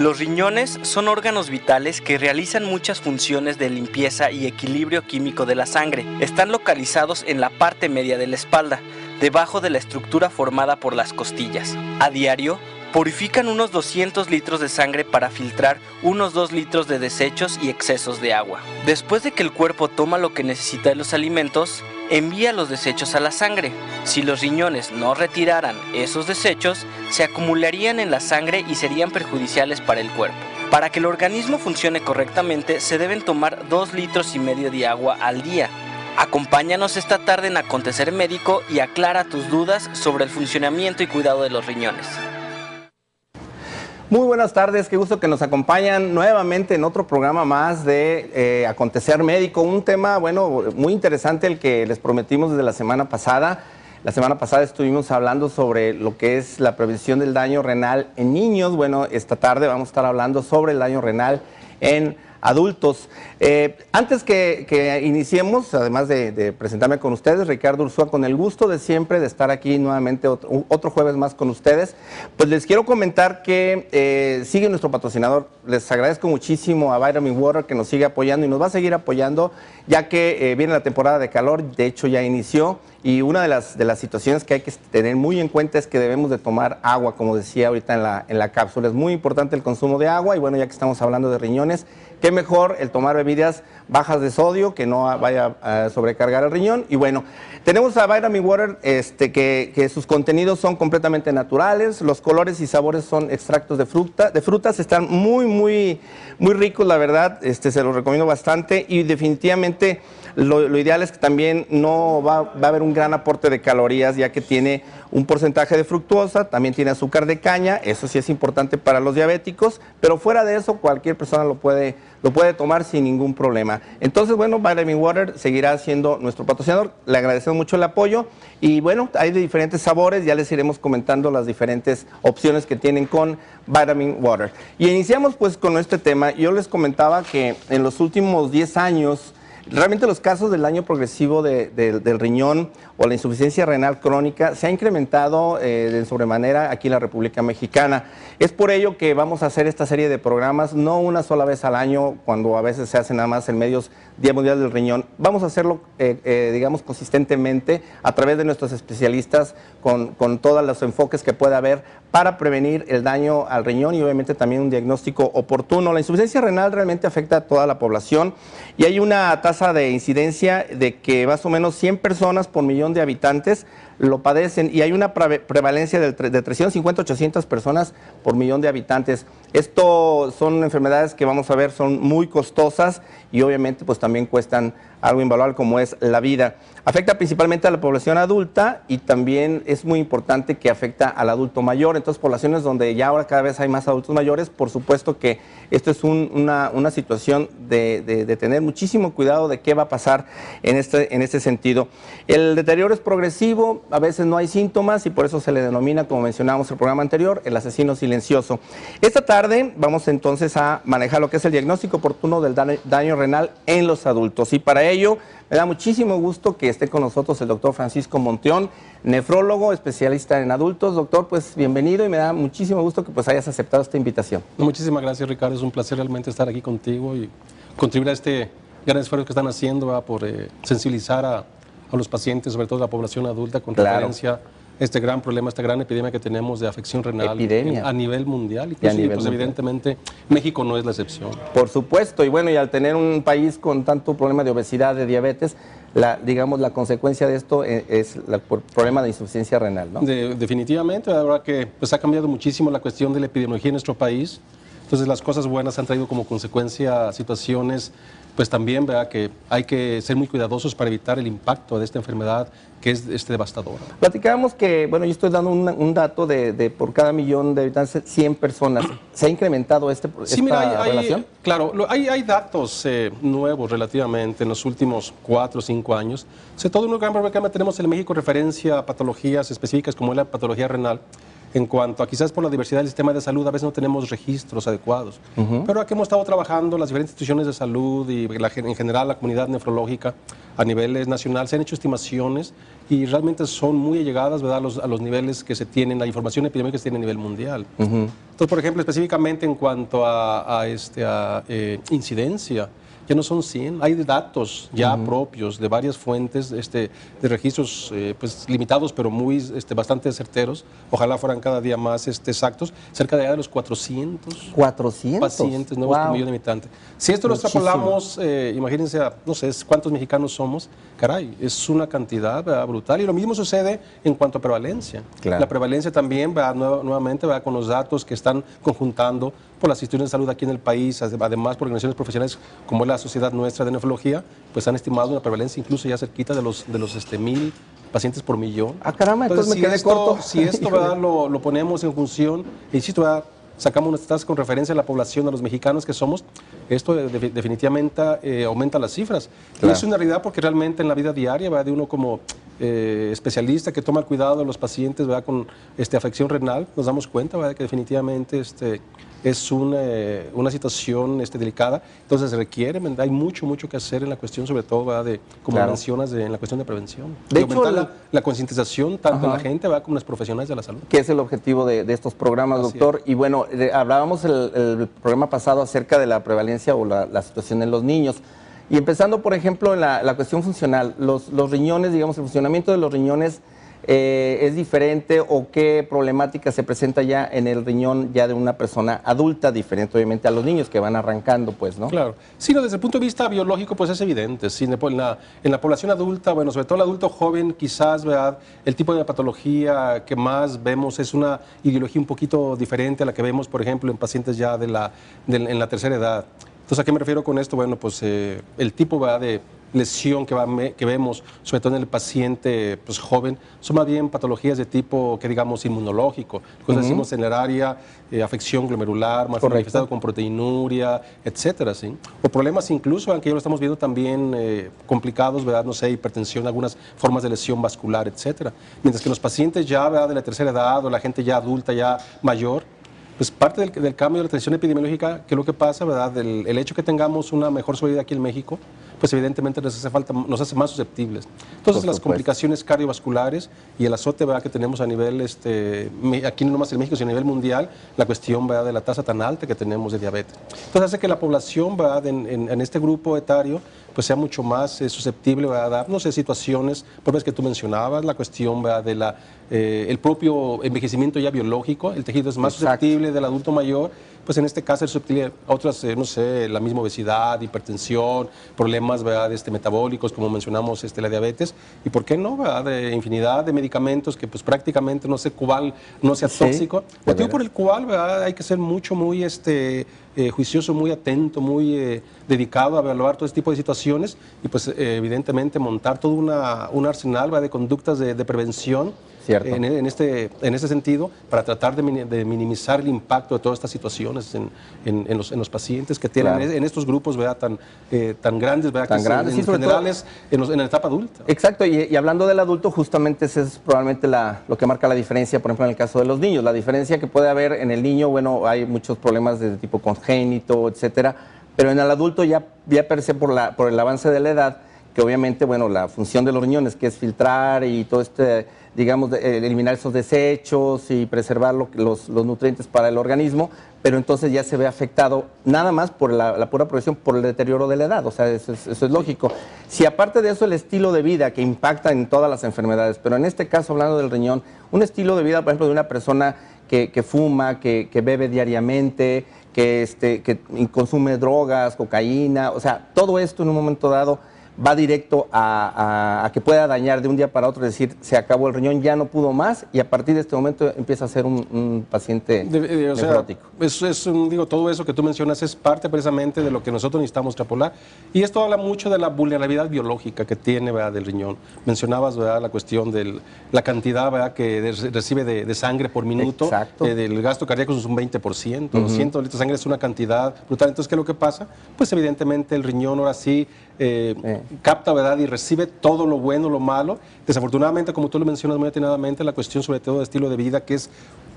Los riñones son órganos vitales que realizan muchas funciones de limpieza y equilibrio químico de la sangre. Están localizados en la parte media de la espalda, debajo de la estructura formada por las costillas. A diario, purifican unos 200 litros de sangre para filtrar unos 2 litros de desechos y excesos de agua. Después de que el cuerpo toma lo que necesita de los alimentos, envía los desechos a la sangre. Si los riñones no retiraran esos desechos, se acumularían en la sangre y serían perjudiciales para el cuerpo. Para que el organismo funcione correctamente, se deben tomar 2,5 litros de agua al día. Acompáñanos esta tarde en Acontecer Médico y aclara tus dudas sobre el funcionamiento y cuidado de los riñones. Muy buenas tardes, qué gusto que nos acompañan nuevamente en otro programa más de Acontecer Médico. Un tema, bueno, muy interesante el que les prometimos desde la semana pasada. La semana pasada estuvimos hablando sobre lo que es la prevención del daño renal en niños. Bueno, esta tarde vamos a estar hablando sobre el daño renal en adultos. Antes que iniciemos, además de presentarme con ustedes, Ricardo Ursúa, con el gusto de siempre de estar aquí nuevamente otro jueves más con ustedes, pues les quiero comentar que sigue nuestro patrocinador. Les agradezco muchísimo a Vitamin Water que nos sigue apoyando y nos va a seguir apoyando, ya que viene la temporada de calor, de hecho ya inició, y una de las situaciones que hay que tener muy en cuenta es que debemos de tomar agua, como decía ahorita en la cápsula. Es muy importante el consumo de agua y bueno, ya que estamos hablando de riñones, qué mejor el tomar bebidas bajas de sodio, que no vaya a sobrecargar el riñón. Y bueno, tenemos a Vitamin Water, que sus contenidos son completamente naturales, los colores y sabores son extractos de frutas, están muy ricos, la verdad, se los recomiendo bastante y definitivamente lo ideal es que también no va a haber un gran aporte de calorías, ya que tiene un porcentaje de fructuosa, también tiene azúcar de caña, eso sí es importante para los diabéticos, pero fuera de eso cualquier persona lo puede tomar sin ningún problema. Entonces, bueno, Vitamin Water seguirá siendo nuestro patrocinador, le agradecemos mucho el apoyo y bueno, hay de diferentes sabores, ya les iremos comentando las diferentes opciones que tienen con Vitamin Water. Y iniciamos pues con este tema. Yo les comentaba que en los últimos 10 años, realmente los casos del daño progresivo del riñón o la insuficiencia renal crónica se ha incrementado de sobremanera aquí en la República Mexicana. Es por ello que vamos a hacer esta serie de programas, no una sola vez al año, cuando a veces se hace nada más en medios Día Mundial del Riñón. Vamos a hacerlo, digamos, consistentemente a través de nuestros especialistas con todos los enfoques que pueda haber para prevenir el daño al riñón y obviamente también un diagnóstico oportuno. La insuficiencia renal realmente afecta a toda la población y hay una tasa de incidencia de que más o menos 100 personas por millón de habitantes lo padecen y hay una prevalencia de 350 a 800 personas por millón de habitantes. Esto son enfermedades que vamos a ver son muy costosas y obviamente pues también cuestan algo invaluable como es la vida. Afecta principalmente a la población adulta y también es muy importante que afecta al adulto mayor. Entonces, poblaciones donde ya ahora cada vez hay más adultos mayores, por supuesto que esto es una situación de tener muchísimo cuidado de qué va a pasar en este sentido. El deterioro es progresivo, a veces no hay síntomas y por eso se le denomina, como mencionábamos en el programa anterior, el asesino silencioso. Esta tarde vamos entonces a manejar lo que es el diagnóstico oportuno del daño renal en los adultos y para ello me da muchísimo gusto que esté con nosotros el doctor Francisco Monteón, nefrólogo, especialista en adultos. Doctor, pues bienvenido y me da muchísimo gusto que pues hayas aceptado esta invitación. Muchísimas gracias, Ricardo. Es un placer realmente estar aquí contigo y contribuir a este gran esfuerzo que están haciendo por sensibilizar a los pacientes, sobre todo a la población adulta, con referencia a este gran problema, esta gran epidemia que tenemos de afección renal a nivel mundial. Y evidentemente México no es la excepción. Por supuesto, y bueno, y al tener un país con tanto problema de obesidad, de diabetes, digamos, la consecuencia de esto es el problema de insuficiencia renal, ¿no? Definitivamente, la verdad que pues, ha cambiado muchísimo la cuestión de la epidemiología en nuestro país. Entonces las cosas buenas han traído como consecuencia situaciones, pues también, ¿verdad?, que hay que ser muy cuidadosos para evitar el impacto de esta enfermedad que es devastadora. Platicábamos que, bueno, yo estoy dando un dato de por cada millón de habitantes, 100 personas. ¿Se ha incrementado esta relación? Claro, hay datos nuevos relativamente en los últimos 4 o 5 años. Sobre todo un gran problema que tenemos en México referencia a patologías específicas como es la patología renal. en cuanto a quizás por la diversidad del sistema de salud, a veces no tenemos registros adecuados. Pero aquí hemos estado trabajando, las diferentes instituciones de salud y en general la comunidad nefrológica a nivel nacional, se han hecho estimaciones y realmente son muy allegadas, ¿verdad?, a los niveles que se tienen, la información epidemiológica que se tiene a nivel mundial. Entonces, por ejemplo, específicamente en cuanto a incidencia, ya no son 100, hay datos ya propios de varias fuentes de registros pues, limitados, pero bastante certeros. Ojalá fueran cada día más exactos, cerca de los 400. 400 pacientes nuevos por millón de habitantes. Si esto lo extrapolamos, imagínense, no sé cuántos mexicanos somos, caray, es una cantidad, ¿verdad?, brutal. Y lo mismo sucede en cuanto a prevalencia. Claro. La prevalencia también, ¿verdad?, nuevamente, ¿verdad?, con los datos que están conjuntando por las instituciones de salud aquí en el país, además por organizaciones profesionales como es la Sociedad Nuestra de Nefrología, pues han estimado una prevalencia incluso ya cerquita de los 1,000 pacientes por millón. Ah, caramba, entonces me quedé corto. Si esto, ¿verdad?, lo ponemos en función, insisto, ¿verdad?, sacamos unas tasas con referencia a la población, a los mexicanos que somos, esto definitivamente aumenta las cifras. Claro. Y es una realidad porque realmente en la vida diaria, ¿verdad?, de uno como especialista que toma el cuidado de los pacientes, ¿verdad?, con afección renal, nos damos cuenta, ¿verdad?, que definitivamente es una situación delicada. Entonces se requiere, hay mucho que hacer en la cuestión, sobre todo, ¿verdad?, como mencionas, en la cuestión de prevención. De y hecho, aumentar la concientización tanto en la gente, ¿verdad?, como en los profesionales de la salud. Que es el objetivo de estos programas, Así doctor. Y bueno, hablábamos el programa pasado acerca de la prevalencia o la situación en los niños. Y empezando, por ejemplo, en la cuestión funcional, los riñones, digamos, el funcionamiento de los riñones es diferente, o qué problemática se presenta ya en el riñón ya de una persona adulta, diferente obviamente a los niños que van arrancando, pues, ¿no? Claro. Sí, no, desde el punto de vista biológico, pues es evidente. Sí, en la población adulta, bueno, sobre todo el adulto joven, quizás, ¿verdad?, el tipo de patología que más vemos es una ideología un poquito diferente a la que vemos, por ejemplo, en pacientes ya en la tercera edad. Entonces, ¿a qué me refiero con esto? Bueno, pues el tipo, ¿verdad?, de lesión que vemos, sobre todo en el paciente pues, joven, son más bien patologías de tipo, que digamos, inmunológico. Lo que decimos en el área, afección glomerular, más manifestado con proteinuria, etcétera, ¿sí? O problemas incluso, aunque ya lo estamos viendo también complicados, ¿verdad?, no sé, hipertensión, algunas formas de lesión vascular, etcétera. Mientras que los pacientes ya, ¿verdad?, de la tercera edad o la gente ya adulta, ya mayor, pues parte del cambio de la atención epidemiológica, que es lo que pasa, ¿verdad?, el hecho que tengamos una mejor seguridad aquí en México, pues evidentemente nos hace más susceptibles. Entonces las complicaciones cardiovasculares y el azote, ¿verdad?, que tenemos a nivel, aquí no más en México, sino a nivel mundial, la cuestión, ¿verdad?, de la tasa tan alta que tenemos de diabetes. Entonces hace que la población, ¿verdad?, en este grupo etario, pues sea mucho más susceptible, ¿verdad?, a dar, no sé, situaciones, por ejemplo, que tú mencionabas, la cuestión, ¿verdad?, de el propio envejecimiento ya biológico, el tejido es más susceptible del adulto mayor, pues en este caso es susceptible a otras, no sé, la misma obesidad, hipertensión, problemas, ¿verdad?, metabólicos, como mencionamos, la diabetes, y por qué no, ¿verdad?, de infinidad de medicamentos que pues prácticamente no sé cuál no sea tóxico, motivo por el cual, ¿verdad?, hay que ser muy juicioso, muy atento, muy dedicado a evaluar todo este tipo de situaciones y pues evidentemente montar todo un arsenal, ¿verdad?, de conductas de prevención en este sentido para tratar de minimizar el impacto de todas estas situaciones en los pacientes que tienen en estos grupos, ¿verdad?, tan grandes, ¿verdad?, tan grandes, en generales en la etapa adulta. Exacto, y hablando del adulto, justamente ese es probablemente lo que marca la diferencia, por ejemplo, en el caso de los niños. La diferencia que puede haber en el niño, bueno, hay muchos problemas de tipo congénito, etcétera, pero en el adulto ya per se por el avance de la edad, que obviamente, bueno, la función de los riñones, que es filtrar y todo digamos, eliminar esos desechos y preservar los nutrientes para el organismo, pero entonces ya se ve afectado nada más por la pura progresión, por el deterioro de la edad, o sea, eso es lógico. Si aparte de eso el estilo de vida que impacta en todas las enfermedades, pero en este caso, hablando del riñón, un estilo de vida, por ejemplo, de una persona que fuma, que bebe diariamente, que consume drogas, cocaína, o sea, todo esto en un momento dado va directo a que pueda dañar de un día para otro, es decir, se acabó el riñón, ya no pudo más y a partir de este momento empieza a ser un paciente nefrótico. Digo, todo eso que tú mencionas es parte precisamente de lo que nosotros necesitamos extrapolar y esto habla mucho de la vulnerabilidad biológica que tiene, ¿verdad?, del riñón. Mencionabas, ¿verdad?, la cuestión de la cantidad, ¿verdad?, que recibe de sangre por minuto. Exacto. Del gasto cardíaco es un 20%, 200 litros de sangre es una cantidad brutal. Entonces, ¿qué es lo que pasa? Pues evidentemente el riñón ahora sí capta, ¿verdad?, y recibe todo lo bueno, lo malo. Desafortunadamente, como tú lo mencionas muy atinadamente, la cuestión sobre todo de estilo de vida, que es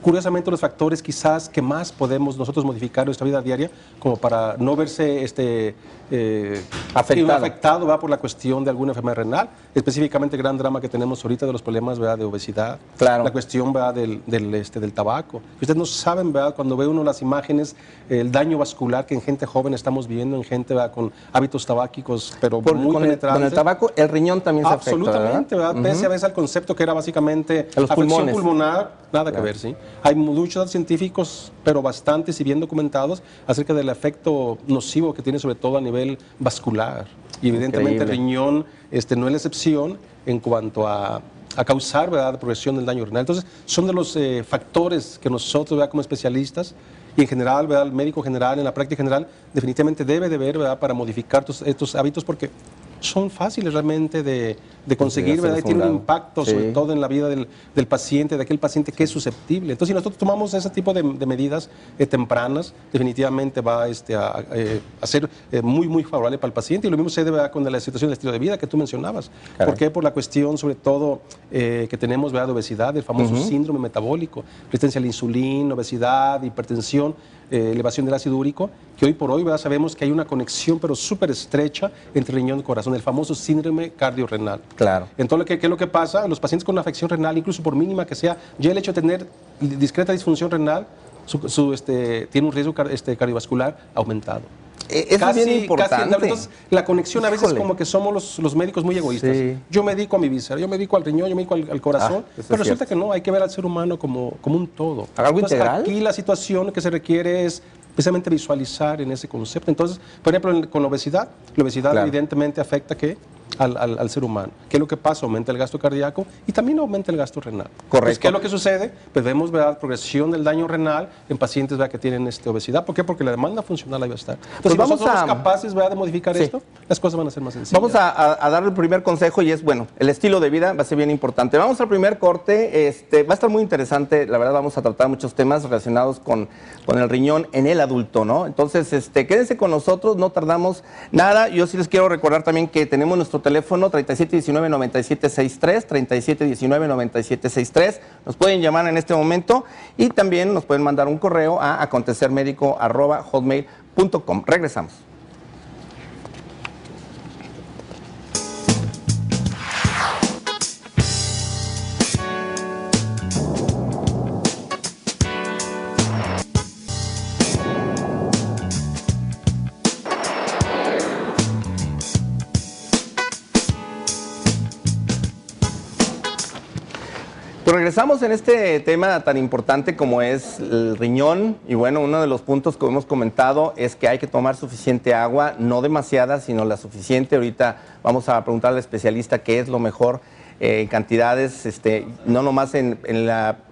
curiosamente los factores quizás que más podemos nosotros modificar en nuestra vida diaria como para no verse afectado, ¿verdad? Por la cuestión de alguna enfermedad renal, específicamente el gran drama que tenemos ahorita de los problemas, ¿verdad? De obesidad, la cuestión, ¿verdad? Del tabaco. Ustedes no saben, ¿verdad? Cuando ve uno las imágenes, el daño vascular que en gente joven estamos viendo, en gente, ¿verdad? Con hábitos tabáquicos, pero muy penetrantes. Con el tabaco, el riñón también se afecta, absolutamente, ¿verdad? Pese a veces al concepto que era básicamente afección pulmonar, nada que ver, ¿sí? Hay muchos científicos, pero bastantes y bien documentados, acerca del efecto nocivo que tiene sobre todo a nivel vascular. Y evidentemente el riñón no es la excepción en cuanto a causar, ¿verdad?, la progresión del daño renal. Entonces, son de los factores que nosotros, ¿verdad?, como especialistas, y en general, ¿verdad?, el médico general, en la práctica general, definitivamente debe de ver, ¿verdad?, para modificar estos hábitos, porque son fáciles realmente de conseguir, ¿verdad? Y tiene un impacto sobre todo en la vida del paciente, de aquel paciente que es susceptible. Entonces, si nosotros tomamos ese tipo de medidas tempranas, definitivamente va a ser muy, muy favorable para el paciente. Y lo mismo se debe con la situación del estilo de vida que tú mencionabas. ¿Por qué? Por la cuestión, sobre todo, que tenemos, ¿verdad?, de obesidad, el famoso síndrome metabólico, resistencia a la insulina, obesidad, hipertensión, elevación del ácido úrico, que hoy por hoy, ¿verdad?, sabemos que hay una conexión pero súper estrecha entre riñón y corazón, el famoso síndrome cardiorrenal. Claro. Entonces, ¿qué es lo que pasa? Los pacientes con una afección renal, incluso por mínima que sea, ya el hecho de tener discreta disfunción renal, tiene un riesgo cardiovascular aumentado. Eso es bien importante. Entonces, la conexión a veces como que somos los médicos muy egoístas. Sí. Yo me dedico a mi víscera, yo me dedico al riñón, yo me dedico al corazón, pero resulta que no, hay que ver al ser humano como un todo. ¿Algo integral? Aquí la situación que se requiere es precisamente visualizar en ese concepto. Entonces, por ejemplo, con la obesidad evidentemente afecta al ser humano. ¿Qué es lo que pasa? Aumenta el gasto cardíaco y también aumenta el gasto renal. Correcto. Pues, ¿qué es lo que sucede? Pues vemos, ¿verdad?, progresión del daño renal en pacientes, ¿verdad?, que tienen obesidad. ¿Por qué? Porque la demanda funcional ahí va a estar. Entonces, pues si nosotros somos capaces, ¿verdad?, de modificar esto, las cosas van a ser más sencillas. Vamos a dar el primer consejo y es, bueno, el estilo de vida va a ser bien importante. Vamos al primer corte. Va a estar muy interesante. La verdad, vamos a tratar muchos temas relacionados con el riñón en el adulto, ¿no? Entonces, quédense con nosotros, no tardamos nada. Yo sí les quiero recordar también que tenemos nuestro teléfono 3719-9763, 3719-9763. Nos pueden llamar en este momento y también nos pueden mandar un correo a acontecermedico@hotmail.com. Regresamos. Pues regresamos en este tema tan importante como es el riñón y bueno, uno de los puntos que hemos comentado es que hay que tomar suficiente agua, no demasiada, sino la suficiente. Ahorita vamos a preguntar al especialista qué es lo mejor en cantidades, no nomás en el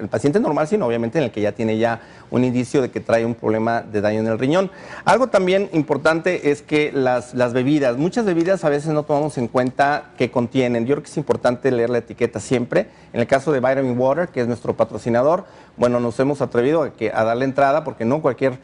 paciente normal, sino obviamente en el que ya tiene ya un indicio de que trae un problema de daño en el riñón. Algo también importante es que las bebidas, muchas bebidas a veces no tomamos en cuenta qué contienen. Yo creo que es importante leer la etiqueta siempre. En el caso de Vitamin Water, que es nuestro patrocinador, bueno, nos hemos atrevido a darle entrada porque no cualquier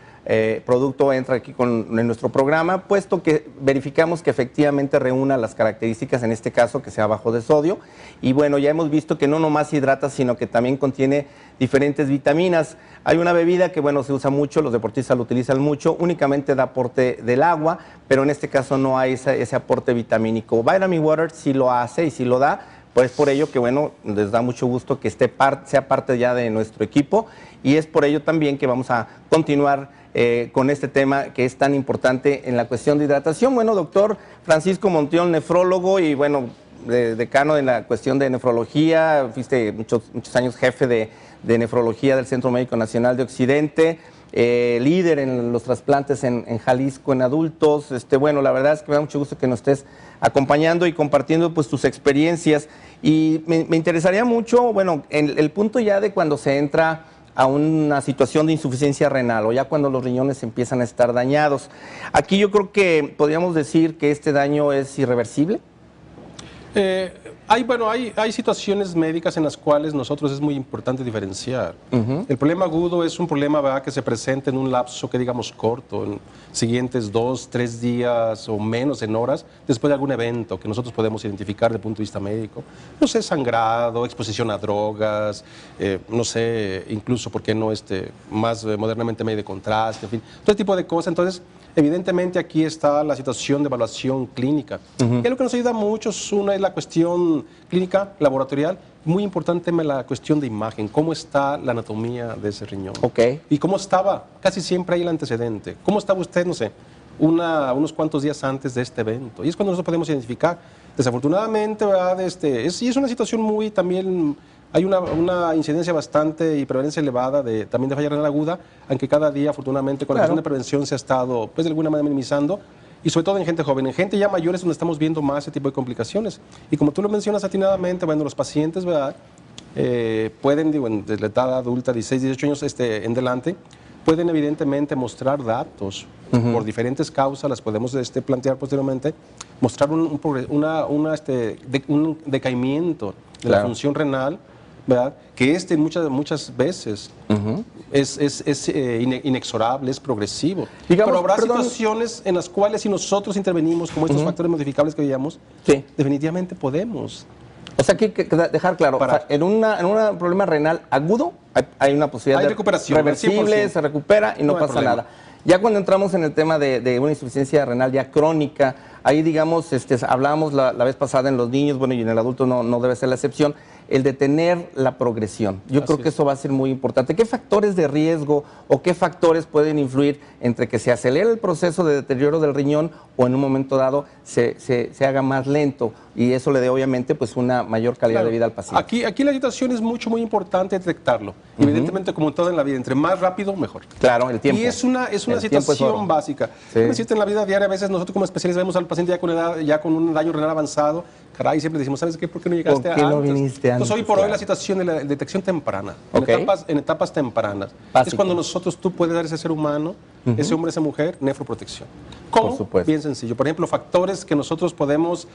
producto entra aquí en nuestro programa, puesto que verificamos que efectivamente reúna las características, en este caso que sea bajo de sodio. Y bueno, ya hemos visto que no nomás hidrata, sino que también contiene diferentes vitaminas. Hay una bebida que, bueno, se usa mucho, los deportistas lo utilizan mucho, únicamente da aporte del agua, pero en este caso no hay ese aporte vitamínico. Vitamin Water sí lo hace y sí lo da, pues por ello que, bueno, les da mucho gusto que sea parte ya de nuestro equipo y es por ello también que vamos a continuar con este tema que es tan importante en la cuestión de hidratación. Bueno, doctor Francisco Montiel, nefrólogo y, bueno, decano en la cuestión de nefrología, fuiste muchos años jefe de nefrología del Centro Médico Nacional de Occidente, líder en los trasplantes en Jalisco en adultos. Bueno, la verdad es que me da mucho gusto que nos estés acompañando y compartiendo pues tus experiencias. Y me interesaría mucho, bueno, en el punto ya de cuando se entra a una situación de insuficiencia renal o ya cuando los riñones empiezan a estar dañados. Aquí yo creo que podríamos decir que este daño es irreversible. Hay situaciones médicas en las cuales nosotros es muy importante diferenciar. El problema agudo es un problema, ¿verdad?, que se presenta en un lapso que digamos corto, en siguientes 2, 3 días o menos en horas, después de algún evento que nosotros podemos identificar desde el punto de vista médico. No sé, sangrado, exposición a drogas, no sé, incluso, ¿por qué no más modernamente medio de contraste, en fin, todo tipo de cosas. Entonces, evidentemente aquí está la situación de evaluación clínica. Y lo que nos ayuda mucho una es la cuestión clínica, laboratorial, muy importante la cuestión de imagen, cómo está la anatomía de ese riñón. Y cómo estaba, casi siempre hay el antecedente. ¿Cómo estaba usted, no sé, unos cuantos días antes de este evento? Y es cuando nosotros podemos identificar. Desafortunadamente, ¿verdad? Es una situación muy también... Hay una incidencia bastante y prevalencia elevada también de falla renal aguda, aunque cada día, afortunadamente, con la cuestión de prevención se ha estado, pues, de alguna manera minimizando, y sobre todo en gente joven. En gente ya mayor es donde estamos viendo más ese tipo de complicaciones. Y como tú lo mencionas atinadamente, bueno, los pacientes, ¿verdad?, pueden, digo, de la edad adulta, 16, 18 años en delante, pueden evidentemente mostrar datos por diferentes causas, las podemos plantear posteriormente, mostrar un decaimiento de la función renal, ¿verdad?, que muchas veces es inexorable, es progresivo. Pero habrá situaciones en las cuales si nosotros intervenimos, como estos factores modificables que veíamos, definitivamente podemos. O sea, hay que dejar claro, o sea, en un problema renal agudo hay una posibilidad de recuperación, reversible, se recupera y no pasa nada. Ya cuando entramos en el tema de una insuficiencia renal ya crónica, ahí digamos, hablábamos la vez pasada en los niños, bueno, y en el adulto no debe ser la excepción, el detener la progresión. Yo creo que eso va a ser muy importante. ¿Qué factores de riesgo o qué factores pueden influir entre que se acelere el proceso de deterioro del riñón o en un momento dado se haga más lento y eso le dé obviamente pues una mayor calidad de vida al paciente? Aquí la situación es muy importante detectarlo. Evidentemente, como todo en la vida, entre más rápido, mejor. Claro, el tiempo. Y es una situación básica. En la vida diaria, a veces nosotros como especialistas vemos al paciente ya con un daño renal avanzado, caray, siempre decimos, ¿sabes qué? ¿Por qué no llegaste antes? No viniste antes? Entonces, hoy por hoy la situación de la detección temprana, en etapas tempranas, es cuando tú puedes dar a ese ser humano, ese hombre, esa mujer, nefroprotección. ¿Cómo? Bien sencillo. Por ejemplo, factores que nosotros podemos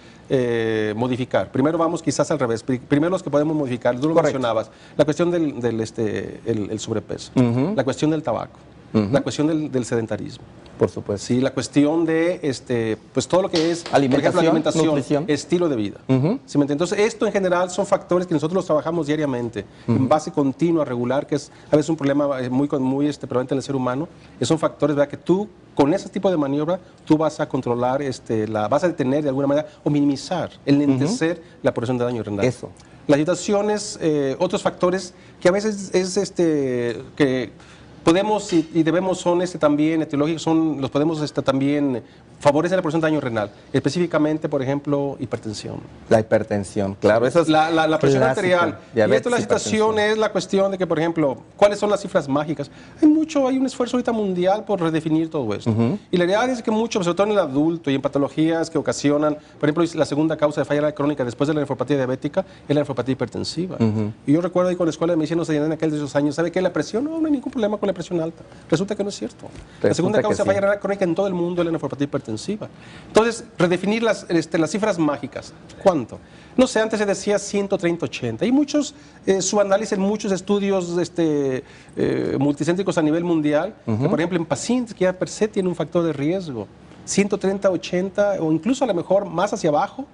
modificar. Primero vamos quizás al revés. Primero los que podemos modificar, tú lo mencionabas, la cuestión del sobrepeso, la cuestión del tabaco, la cuestión del sedentarismo. Por supuesto. Sí, la cuestión de pues todo lo que es alimentación, nutrición, estilo de vida. ¿Sí me entiendes? Entonces, esto en general son factores que nosotros los trabajamos diariamente, en base continua, regular, que es a veces un problema muy prevalente en el ser humano. Son factores, ¿verdad?, que tú, con ese tipo de maniobra, tú vas a controlar, vas a detener de alguna manera o minimizar, enlentecer la progresión de daño renal. Eso. Las situaciones, otros factores que a veces que podemos y debemos también etiológicos, los podemos también favorecer la progresión de daño renal, específicamente, por ejemplo, hipertensión. La hipertensión, claro. Eso es la presión arterial. Diabetes, y esto la situación es la cuestión de que, por ejemplo, ¿cuáles son las cifras mágicas? Hay un esfuerzo ahorita mundial por redefinir todo esto. Y la realidad es que sobre todo en el adulto y en patologías que ocasionan, por ejemplo, la segunda causa de falla renal crónica después de la nefropatía diabética es la nefropatía hipertensiva. Y yo recuerdo ahí con la escuela de medicina en aquellos años, ¿sabe qué? La presión, no hay ningún problema con la presión alta. Resulta que no es cierto. La segunda causa de falla renal crónica en todo el mundo es la nefropatía hipertensiva. Entonces, redefinir las cifras mágicas. ¿Cuánto? No sé, antes se decía 130, 80. Hay muchos, su análisis en muchos estudios multicéntricos a nivel mundial, que, por ejemplo, en pacientes que ya per se tienen un factor de riesgo, 130, 80 o incluso a lo mejor más hacia abajo,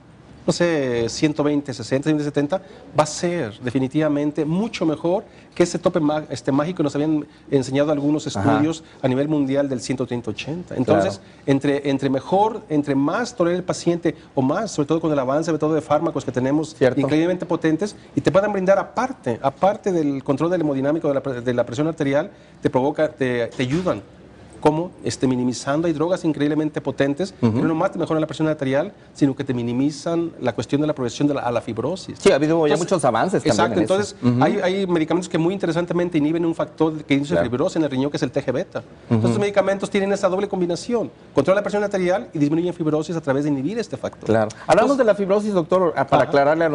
no sé, 120, 60, 170, va a ser definitivamente mucho mejor que ese tope mágico que nos habían enseñado algunos estudios a nivel mundial del 130, 80. Entonces, entre más tolere el paciente o más, sobre todo con el avance sobre todo de fármacos que tenemos increíblemente potentes y te puedan brindar aparte del control del hemodinámico de la presión arterial, te ayudan. Como minimizando, hay drogas increíblemente potentes, que no nomás te mejoran la presión arterial, sino que te minimizan la cuestión de la progresión a la fibrosis. Sí, ha habido ya muchos avances también. Exacto, entonces hay medicamentos que muy interesantemente inhiben un factor que induce fibrosis en el riñón, que es el TGβ. Entonces, los medicamentos tienen esa doble combinación, controlan la presión arterial y disminuyen fibrosis a través de inhibir este factor. Claro. Hablamos de la fibrosis, doctor, para aclararle al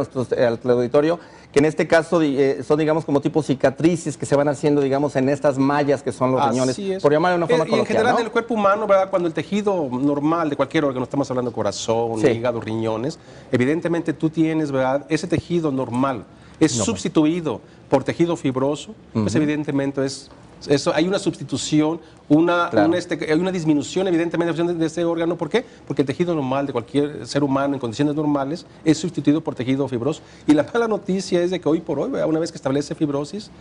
auditorio, que en este caso son, digamos, como tipo cicatrices que se van haciendo, digamos, en estas mallas que son los riñones, por llamarle de una forma en general ¿no? en el cuerpo humano, ¿verdad? Cuando el tejido normal de cualquier órgano, estamos hablando de corazón, Sí. hígado, riñones, evidentemente tú tienes, ¿verdad? Ese tejido normal es sustituido por tejido fibroso, pues evidentemente eso, hay una sustitución, hay una disminución evidentemente de este órgano. ¿Por qué? Porque el tejido normal de cualquier ser humano en condiciones normales es sustituido por tejido fibroso. Y la mala noticia es de que hoy por hoy, ¿verdad? Una vez que establece fibrosis,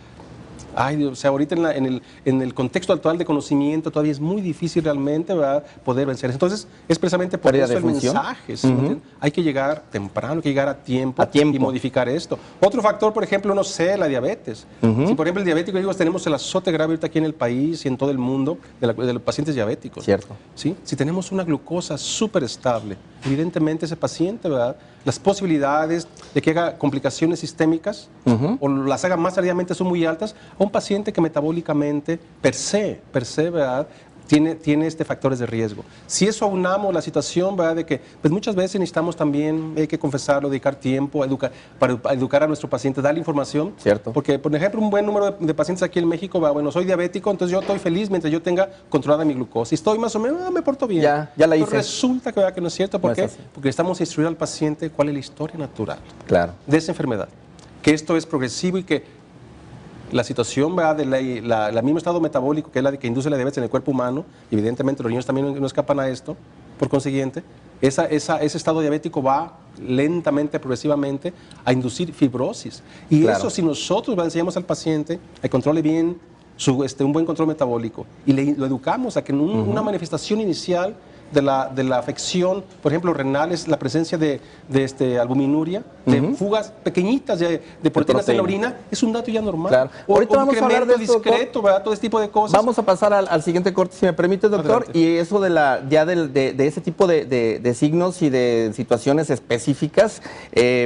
o sea, ahorita en el contexto actual de conocimiento todavía es muy difícil realmente, ¿verdad?, poder vencer. Entonces, es precisamente por eso el mensaje. ¿Sí? Hay que llegar temprano, hay que llegar a tiempo y modificar esto. Otro factor, por ejemplo, no sé, la diabetes. Si, por ejemplo, el diabético, digo, tenemos el azote grave ahorita aquí en el país y en todo el mundo de los pacientes diabéticos. Cierto. ¿Sí? Si tenemos una glucosa súper estable, evidentemente ese paciente, ¿verdad?, las posibilidades de que haga complicaciones sistémicas o las haga más tardíamente son muy altas a un paciente que metabólicamente per se, ¿verdad?, tiene factores de riesgo. Si eso aunamos la situación, ¿verdad?, de que pues muchas veces necesitamos también, hay que confesarlo, dedicar tiempo para educar a nuestro paciente, darle información. Cierto. Porque, por ejemplo, un buen número de pacientes aquí en México, ¿verdad? Bueno, soy diabético, entonces yo estoy feliz mientras yo tenga controlada mi glucosa. Y estoy más o menos, me porto bien. Ya la hice. Pero resulta que, ¿verdad?, que no es cierto. ¿Por No qué? es así. Porque estamos a instruir al paciente cuál es la historia natural de esa enfermedad. Que esto es progresivo y que la situación, ¿verdad?, de la mismo estado metabólico, que es la que induce la diabetes en el cuerpo humano, evidentemente los niños también no escapan a esto, por consiguiente, ese estado diabético va lentamente, progresivamente, a inducir fibrosis. Y eso, si nosotros enseñamos al paciente a que controle bien un buen control metabólico y lo educamos a que en una manifestación inicial de la afección, por ejemplo, renal, es la presencia de albuminuria, de fugas pequeñitas de proteínas en la orina, es un dato ya normal. Ahorita vamos a hablar de esto, discreto, ¿verdad?, todo ese tipo de cosas. Vamos a pasar al siguiente corte, si me permite, doctor. Adelante. Y eso de ese tipo de signos y de situaciones específicas,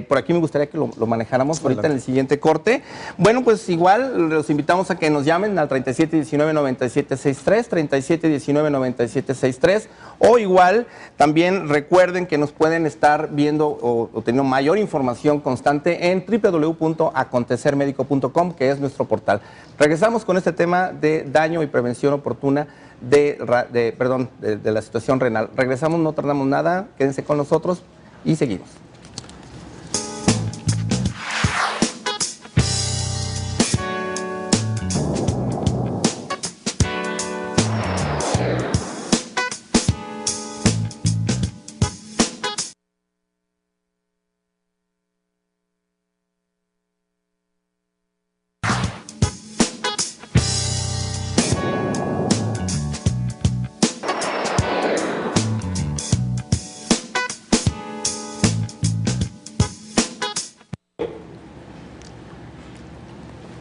por aquí me gustaría que lo manejáramos ahorita en el siguiente corte. Bueno, pues igual los invitamos a que nos llamen al 3719-9763, 3719-9763, o igual también recuerden que nos pueden estar viendo o teniendo mayor información constante en www.acontecermedico.com, que es nuestro portal. Regresamos con este tema de daño y prevención oportuna de la situación renal. Regresamos, no tardamos nada, quédense con nosotros y seguimos.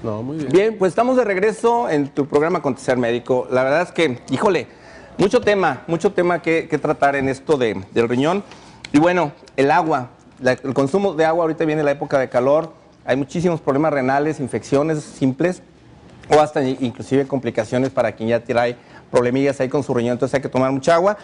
No, muy bien. Bien, pues estamos de regreso en tu programa Acontecer Médico. La verdad es que, híjole, mucho tema que tratar en esto del riñón. Y bueno, el agua, el consumo de agua, ahorita viene la época de calor, hay muchísimos problemas renales, infecciones simples o hasta inclusive complicaciones para quien ya trae problemillas ahí con su riñón, entonces hay que tomar mucha agua.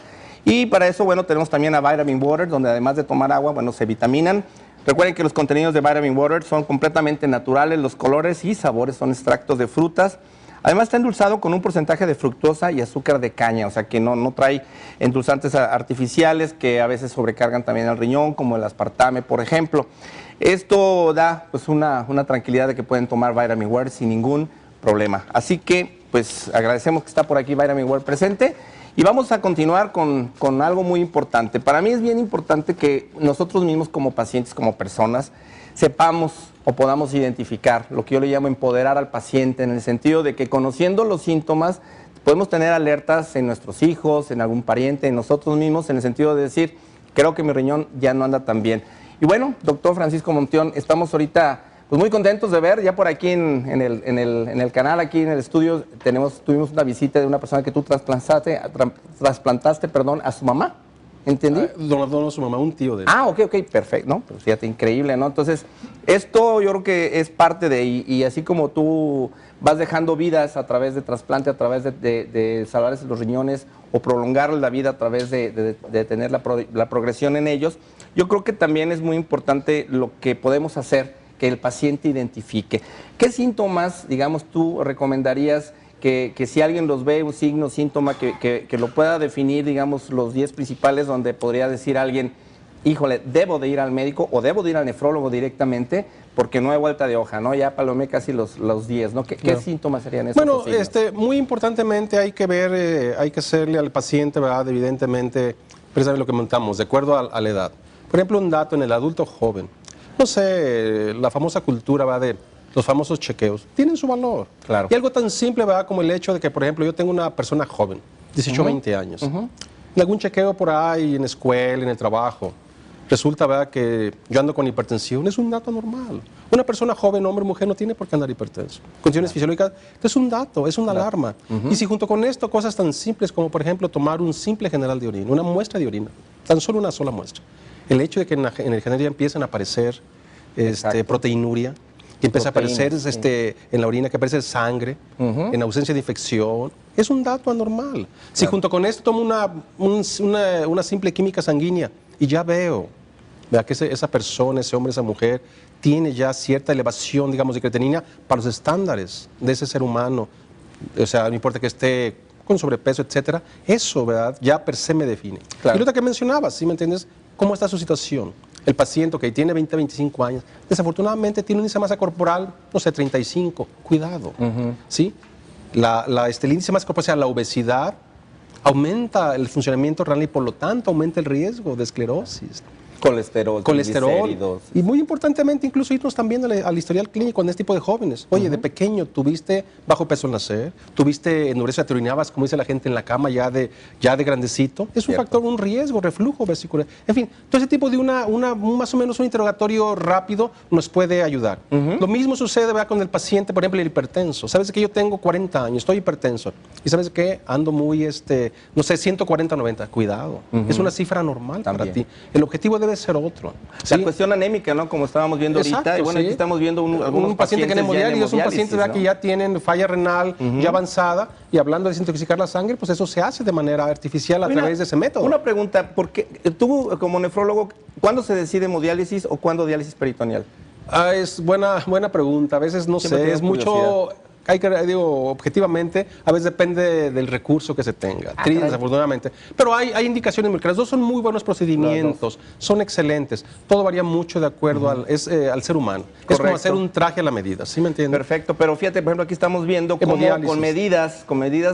Y para eso, bueno, tenemos también a Vitamin Water, donde además de tomar agua, bueno, se vitaminan. Recuerden que los contenidos de Vitamin Water son completamente naturales, los colores y sabores son extractos de frutas. Además está endulzado con un porcentaje de fructosa y azúcar de caña, o sea que no trae endulzantes artificiales que a veces sobrecargan también al riñón, como el aspartame, por ejemplo. Esto da pues una tranquilidad de que pueden tomar Vitamin Water sin ningún problema. Así que pues agradecemos que está por aquí Vitamin Water presente. Y vamos a continuar con algo muy importante. Para mí es bien importante que nosotros mismos como pacientes, como personas, sepamos o podamos identificar lo que yo le llamo empoderar al paciente, en el sentido de que conociendo los síntomas podemos tener alertas en nuestros hijos, en algún pariente, en nosotros mismos, en el sentido de decir, creo que mi riñón ya no anda tan bien. Y bueno, doctor Francisco Montión, estamos ahorita pues muy contentos de ver, ya por aquí en el canal, aquí en el estudio, tuvimos una visita de una persona que tú trasplantaste, a su mamá, ¿entendí? No, su mamá, un tío de él. Ah, ok, perfecto, ¿no? Pues fíjate, increíble, ¿no? Entonces, esto yo creo que es parte de, y así como tú vas dejando vidas a través de trasplante, a través de salvarles los riñones o prolongar la vida a través de tener la progresión en ellos, yo creo que también es muy importante lo que podemos hacer que el paciente identifique. ¿Qué síntomas, digamos, tú recomendarías que si alguien los ve, un signo, síntoma, que lo pueda definir, digamos, los 10 principales, donde podría decir alguien, híjole, debo de ir al médico o debo de ir al nefrólogo directamente, porque no hay vuelta de hoja, ¿no? Ya palomé casi los 10, ¿no? ¿Qué síntomas serían esos? Bueno, muy importantemente hay que ver, hay que hacerle al paciente, ¿verdad? Evidentemente, precisamente lo que montamos, de acuerdo a la edad. Por ejemplo, un dato en el adulto joven. No sé, la famosa cultura, ¿verdad? De los famosos chequeos, tienen su valor. Claro. Y algo tan simple, ¿verdad? Como el hecho de que, por ejemplo, yo tengo una persona joven, 18 o 20 años, en algún chequeo por ahí, en la escuela, en el trabajo, resulta, ¿verdad?, que yo ando con hipertensión, es un dato normal. Una persona joven, hombre o mujer, no tiene por qué andar hipertenso. Condiciones fisiológicas, es un dato, es una alarma. Y si junto con esto, cosas tan simples como, por ejemplo, tomar un simple general de orina, una muestra de orina, tan solo una sola muestra. El hecho de que en el general ya empiezan a aparecer proteinuria, que empieza a aparecer en la orina, que aparece sangre, en ausencia de infección, es un dato anormal. Si junto con esto tomo una simple química sanguínea y ya veo, ¿verdad?, que esa persona, ese hombre, esa mujer, tiene ya cierta elevación, digamos, de creatinina para los estándares de ese ser humano, o sea, no importa que esté con sobrepeso, etcétera, eso, ¿verdad?, ya per se me define. Claro. Y lo que mencionabas, ¿sí me entiendes? ¿Cómo está su situación? El paciente que tiene 20, 25 años, desafortunadamente tiene un índice de masa corporal, no sé, 35, cuidado, ¿sí? El índice de masa corporal, o sea, la obesidad, aumenta el funcionamiento renal y por lo tanto aumenta el riesgo de esclerosis. Colesterol. Y muy importantemente, incluso irnos también al historial clínico en este tipo de jóvenes. Oye, de pequeño, ¿tuviste bajo peso al nacer? ¿Tuviste enuresia, te orinabas, como dice la gente, en la cama ya de grandecito? Es un factor, un riesgo, reflujo vesicular. En fin, todo ese tipo de más o menos un interrogatorio rápido nos puede ayudar. Lo mismo sucede, ¿verdad?, con el paciente, por ejemplo, el hipertenso. Sabes que yo tengo 40 años, estoy hipertenso. Y sabes que ando muy, no sé, 140, 90. Cuidado. Es una cifra normal para ti. El objetivo debe ser otro. La cuestión anémica, ¿no? Como estábamos viendo ahorita. Y bueno, aquí estamos viendo algunos paciente que tiene hemodiálisis, un paciente, ¿no?, que ya tienen falla renal ya avanzada, y hablando de desintoxicar la sangre, pues eso se hace de manera artificial a través de ese método. Una pregunta, porque tú como nefrólogo, ¿cuándo se decide hemodiálisis o cuándo diálisis peritoneal? Es buena pregunta. A veces no sé, es mucho. Objetivamente, a veces depende del recurso que se tenga, desafortunadamente. Pero hay indicaciones muy claras. Los dos son muy buenos procedimientos, son excelentes. Todo varía mucho de acuerdo al ser humano. Correcto. Es como hacer un traje a la medida, ¿sí me entiendes? Perfecto, pero fíjate, por ejemplo, aquí estamos viendo cómo con medidas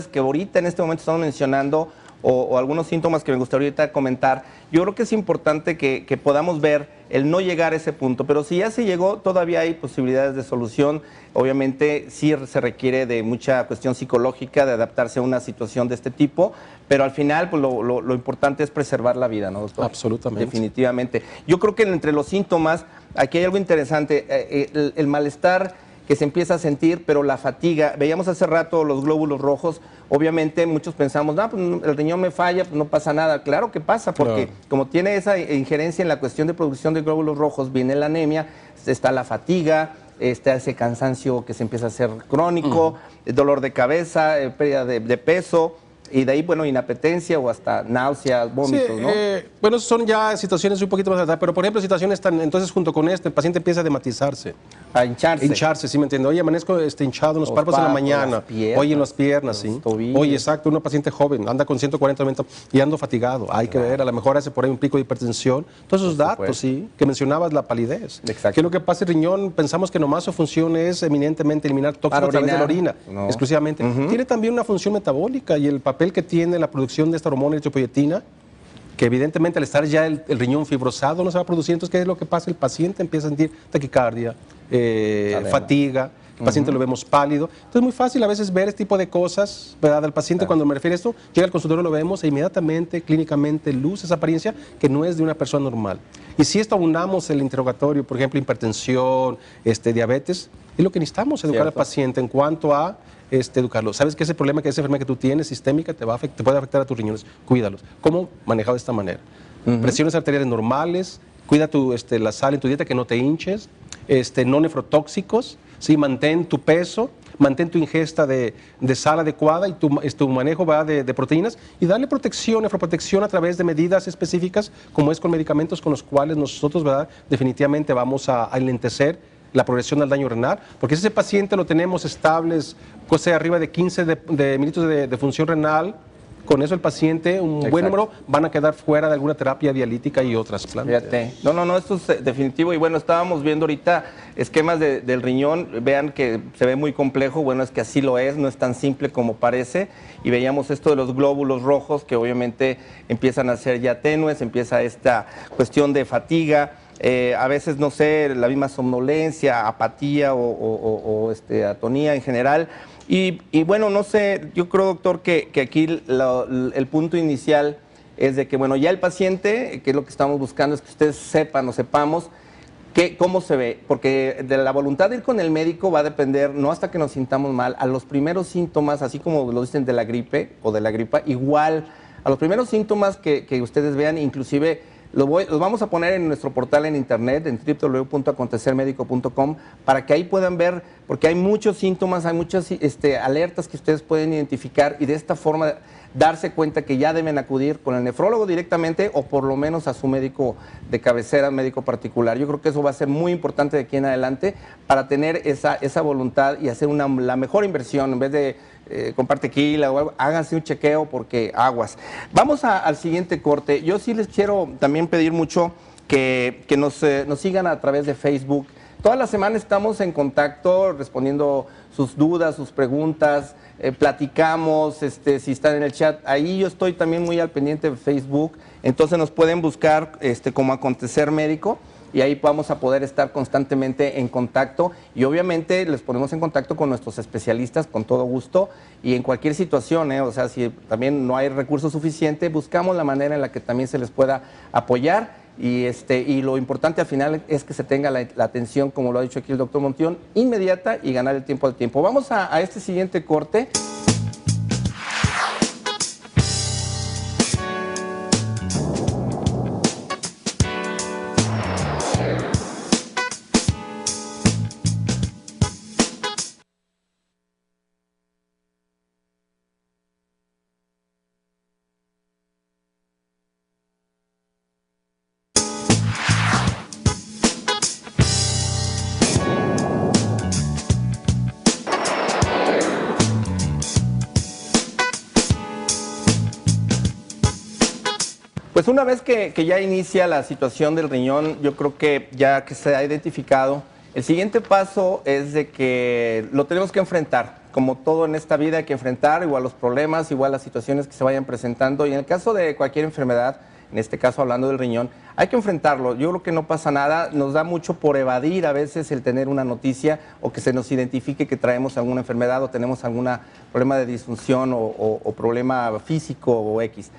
que ahorita en este momento estamos mencionando, o algunos síntomas que me gustaría ahorita comentar, yo creo que es importante que podamos ver el no llegar a ese punto, pero si ya se llegó, todavía hay posibilidades de solución. Obviamente sí se requiere de mucha cuestión psicológica, de adaptarse a una situación de este tipo, pero al final pues, lo importante es preservar la vida, ¿no, doctor? Absolutamente. Definitivamente. Yo creo que entre los síntomas, aquí hay algo interesante, el malestar que se empieza a sentir, pero la fatiga. Veíamos hace rato los glóbulos rojos. Obviamente muchos pensamos, no, pues el riñón me falla, pues no pasa nada. Claro que pasa, porque como tiene esa injerencia en la cuestión de producción de glóbulos rojos, viene la anemia, está la fatiga, está ese cansancio que se empieza a hacer crónico, dolor de cabeza, pérdida de peso. Y de ahí, bueno, inapetencia o hasta náuseas, vómitos, sí, ¿no? Bueno, son ya situaciones un poquito más altas, pero por ejemplo, situaciones entonces junto con el paciente empieza a dematizarse. A hincharse. Hincharse, ¿sí me entiende? Oye, amanezco hinchado en los párpados en la mañana. Oye, en las piernas, ¿sí? Tobillos. Oye, exacto, una paciente joven, anda con 140 90 y ando fatigado. Hay que ver, a lo mejor hace por ahí un pico de hipertensión. Todos esos datos, sí, que mencionabas, la palidez. Exacto. ¿Qué es lo que pasa? El riñón, pensamos que nomás su función es eminentemente eliminar tóxicos a través de la orina, exclusivamente. Tiene también una función metabólica y el papel que tiene la producción de esta hormona eritropoyetina, que evidentemente al estar ya el riñón fibrosado no se va a producir. Entonces, ¿qué es lo que pasa? El paciente empieza a sentir taquicardia, fatiga, el paciente lo vemos pálido. Entonces es muy fácil a veces ver este tipo de cosas, ¿verdad? Al paciente, cuando me refiero a esto, llega al consultorio, lo vemos e inmediatamente, clínicamente, luce esa apariencia que no es de una persona normal. Y si esto abundamos el interrogatorio, por ejemplo, hipertensión, diabetes, es lo que necesitamos educar al paciente en cuanto a educarlo. ¿Sabes que esa enfermedad que tú tienes, sistémica, te puede afectar a tus riñones? Cuídalos. ¿Cómo manejado de esta manera? Presiones arteriales normales, cuida la sal en tu dieta, que no te hinches, no nefrotóxicos, ¿sí? Mantén tu peso, mantén tu ingesta de sal adecuada y tu manejo de proteínas, y darle protección, nefroprotección a través de medidas específicas, como es con medicamentos con los cuales nosotros, ¿verdad?, definitivamente vamos a enlentecer la progresión del daño renal, porque si ese paciente lo tenemos estables cosa arriba de 15 de mililitros de función renal. Con eso el paciente, un buen número, van a quedar fuera de alguna terapia dialítica y otras plantas. Fíjate. No, esto es definitivo. Y bueno, estábamos viendo ahorita esquemas del riñón. Vean que se ve muy complejo. Bueno, es que así lo es, no es tan simple como parece. Y veíamos esto de los glóbulos rojos que obviamente empiezan a ser ya tenues, empieza esta cuestión de fatiga. A veces, no sé, la misma somnolencia, apatía o atonía en general. Y bueno, no sé, yo creo, doctor, que aquí el punto inicial es de que, bueno, ya el paciente, que es lo que estamos buscando, es que ustedes sepan o sepamos cómo se ve, porque de la voluntad de ir con el médico va a depender, no hasta que nos sintamos mal, a los primeros síntomas, así como lo dicen de la gripe o de la gripa, igual, a los primeros síntomas que ustedes vean, inclusive los vamos a poner en nuestro portal en internet, en www.acontecermedico.com, para que ahí puedan ver, porque hay muchos síntomas, hay muchas alertas que ustedes pueden identificar y de esta forma darse cuenta que ya deben acudir con el nefrólogo directamente o por lo menos a su médico de cabecera, médico particular. Yo creo que eso va a ser muy importante de aquí en adelante para tener esa voluntad y hacer la mejor inversión. En vez de comprar tequila o algo, háganse un chequeo porque aguas. Vamos al siguiente corte. Yo sí les quiero también pedir mucho que nos sigan a través de Facebook. Toda la semana estamos en contacto respondiendo sus dudas, sus preguntas, platicamos, si están en el chat. Ahí yo estoy también muy al pendiente de Facebook, entonces nos pueden buscar como Acontecer Médico y ahí vamos a poder estar constantemente en contacto y obviamente les ponemos en contacto con nuestros especialistas con todo gusto y en cualquier situación, o sea, si también no hay recursos suficientes, buscamos la manera en la que también se les pueda apoyar. Y lo importante al final es que se tenga la atención, como lo ha dicho aquí el doctor Montión, inmediata y ganar el tiempo al tiempo. Vamos a este siguiente corte. Pues una vez que ya inicia la situación del riñón, yo creo que ya que se ha identificado, el siguiente paso es de que lo tenemos que enfrentar. Como todo en esta vida hay que enfrentar igual los problemas, igual las situaciones que se vayan presentando. Y en el caso de cualquier enfermedad, en este caso hablando del riñón, hay que enfrentarlo. Yo creo que no pasa nada, nos da mucho por evadir a veces el tener una noticia o que se nos identifique que traemos alguna enfermedad o tenemos algún problema de disfunción o problema físico o X.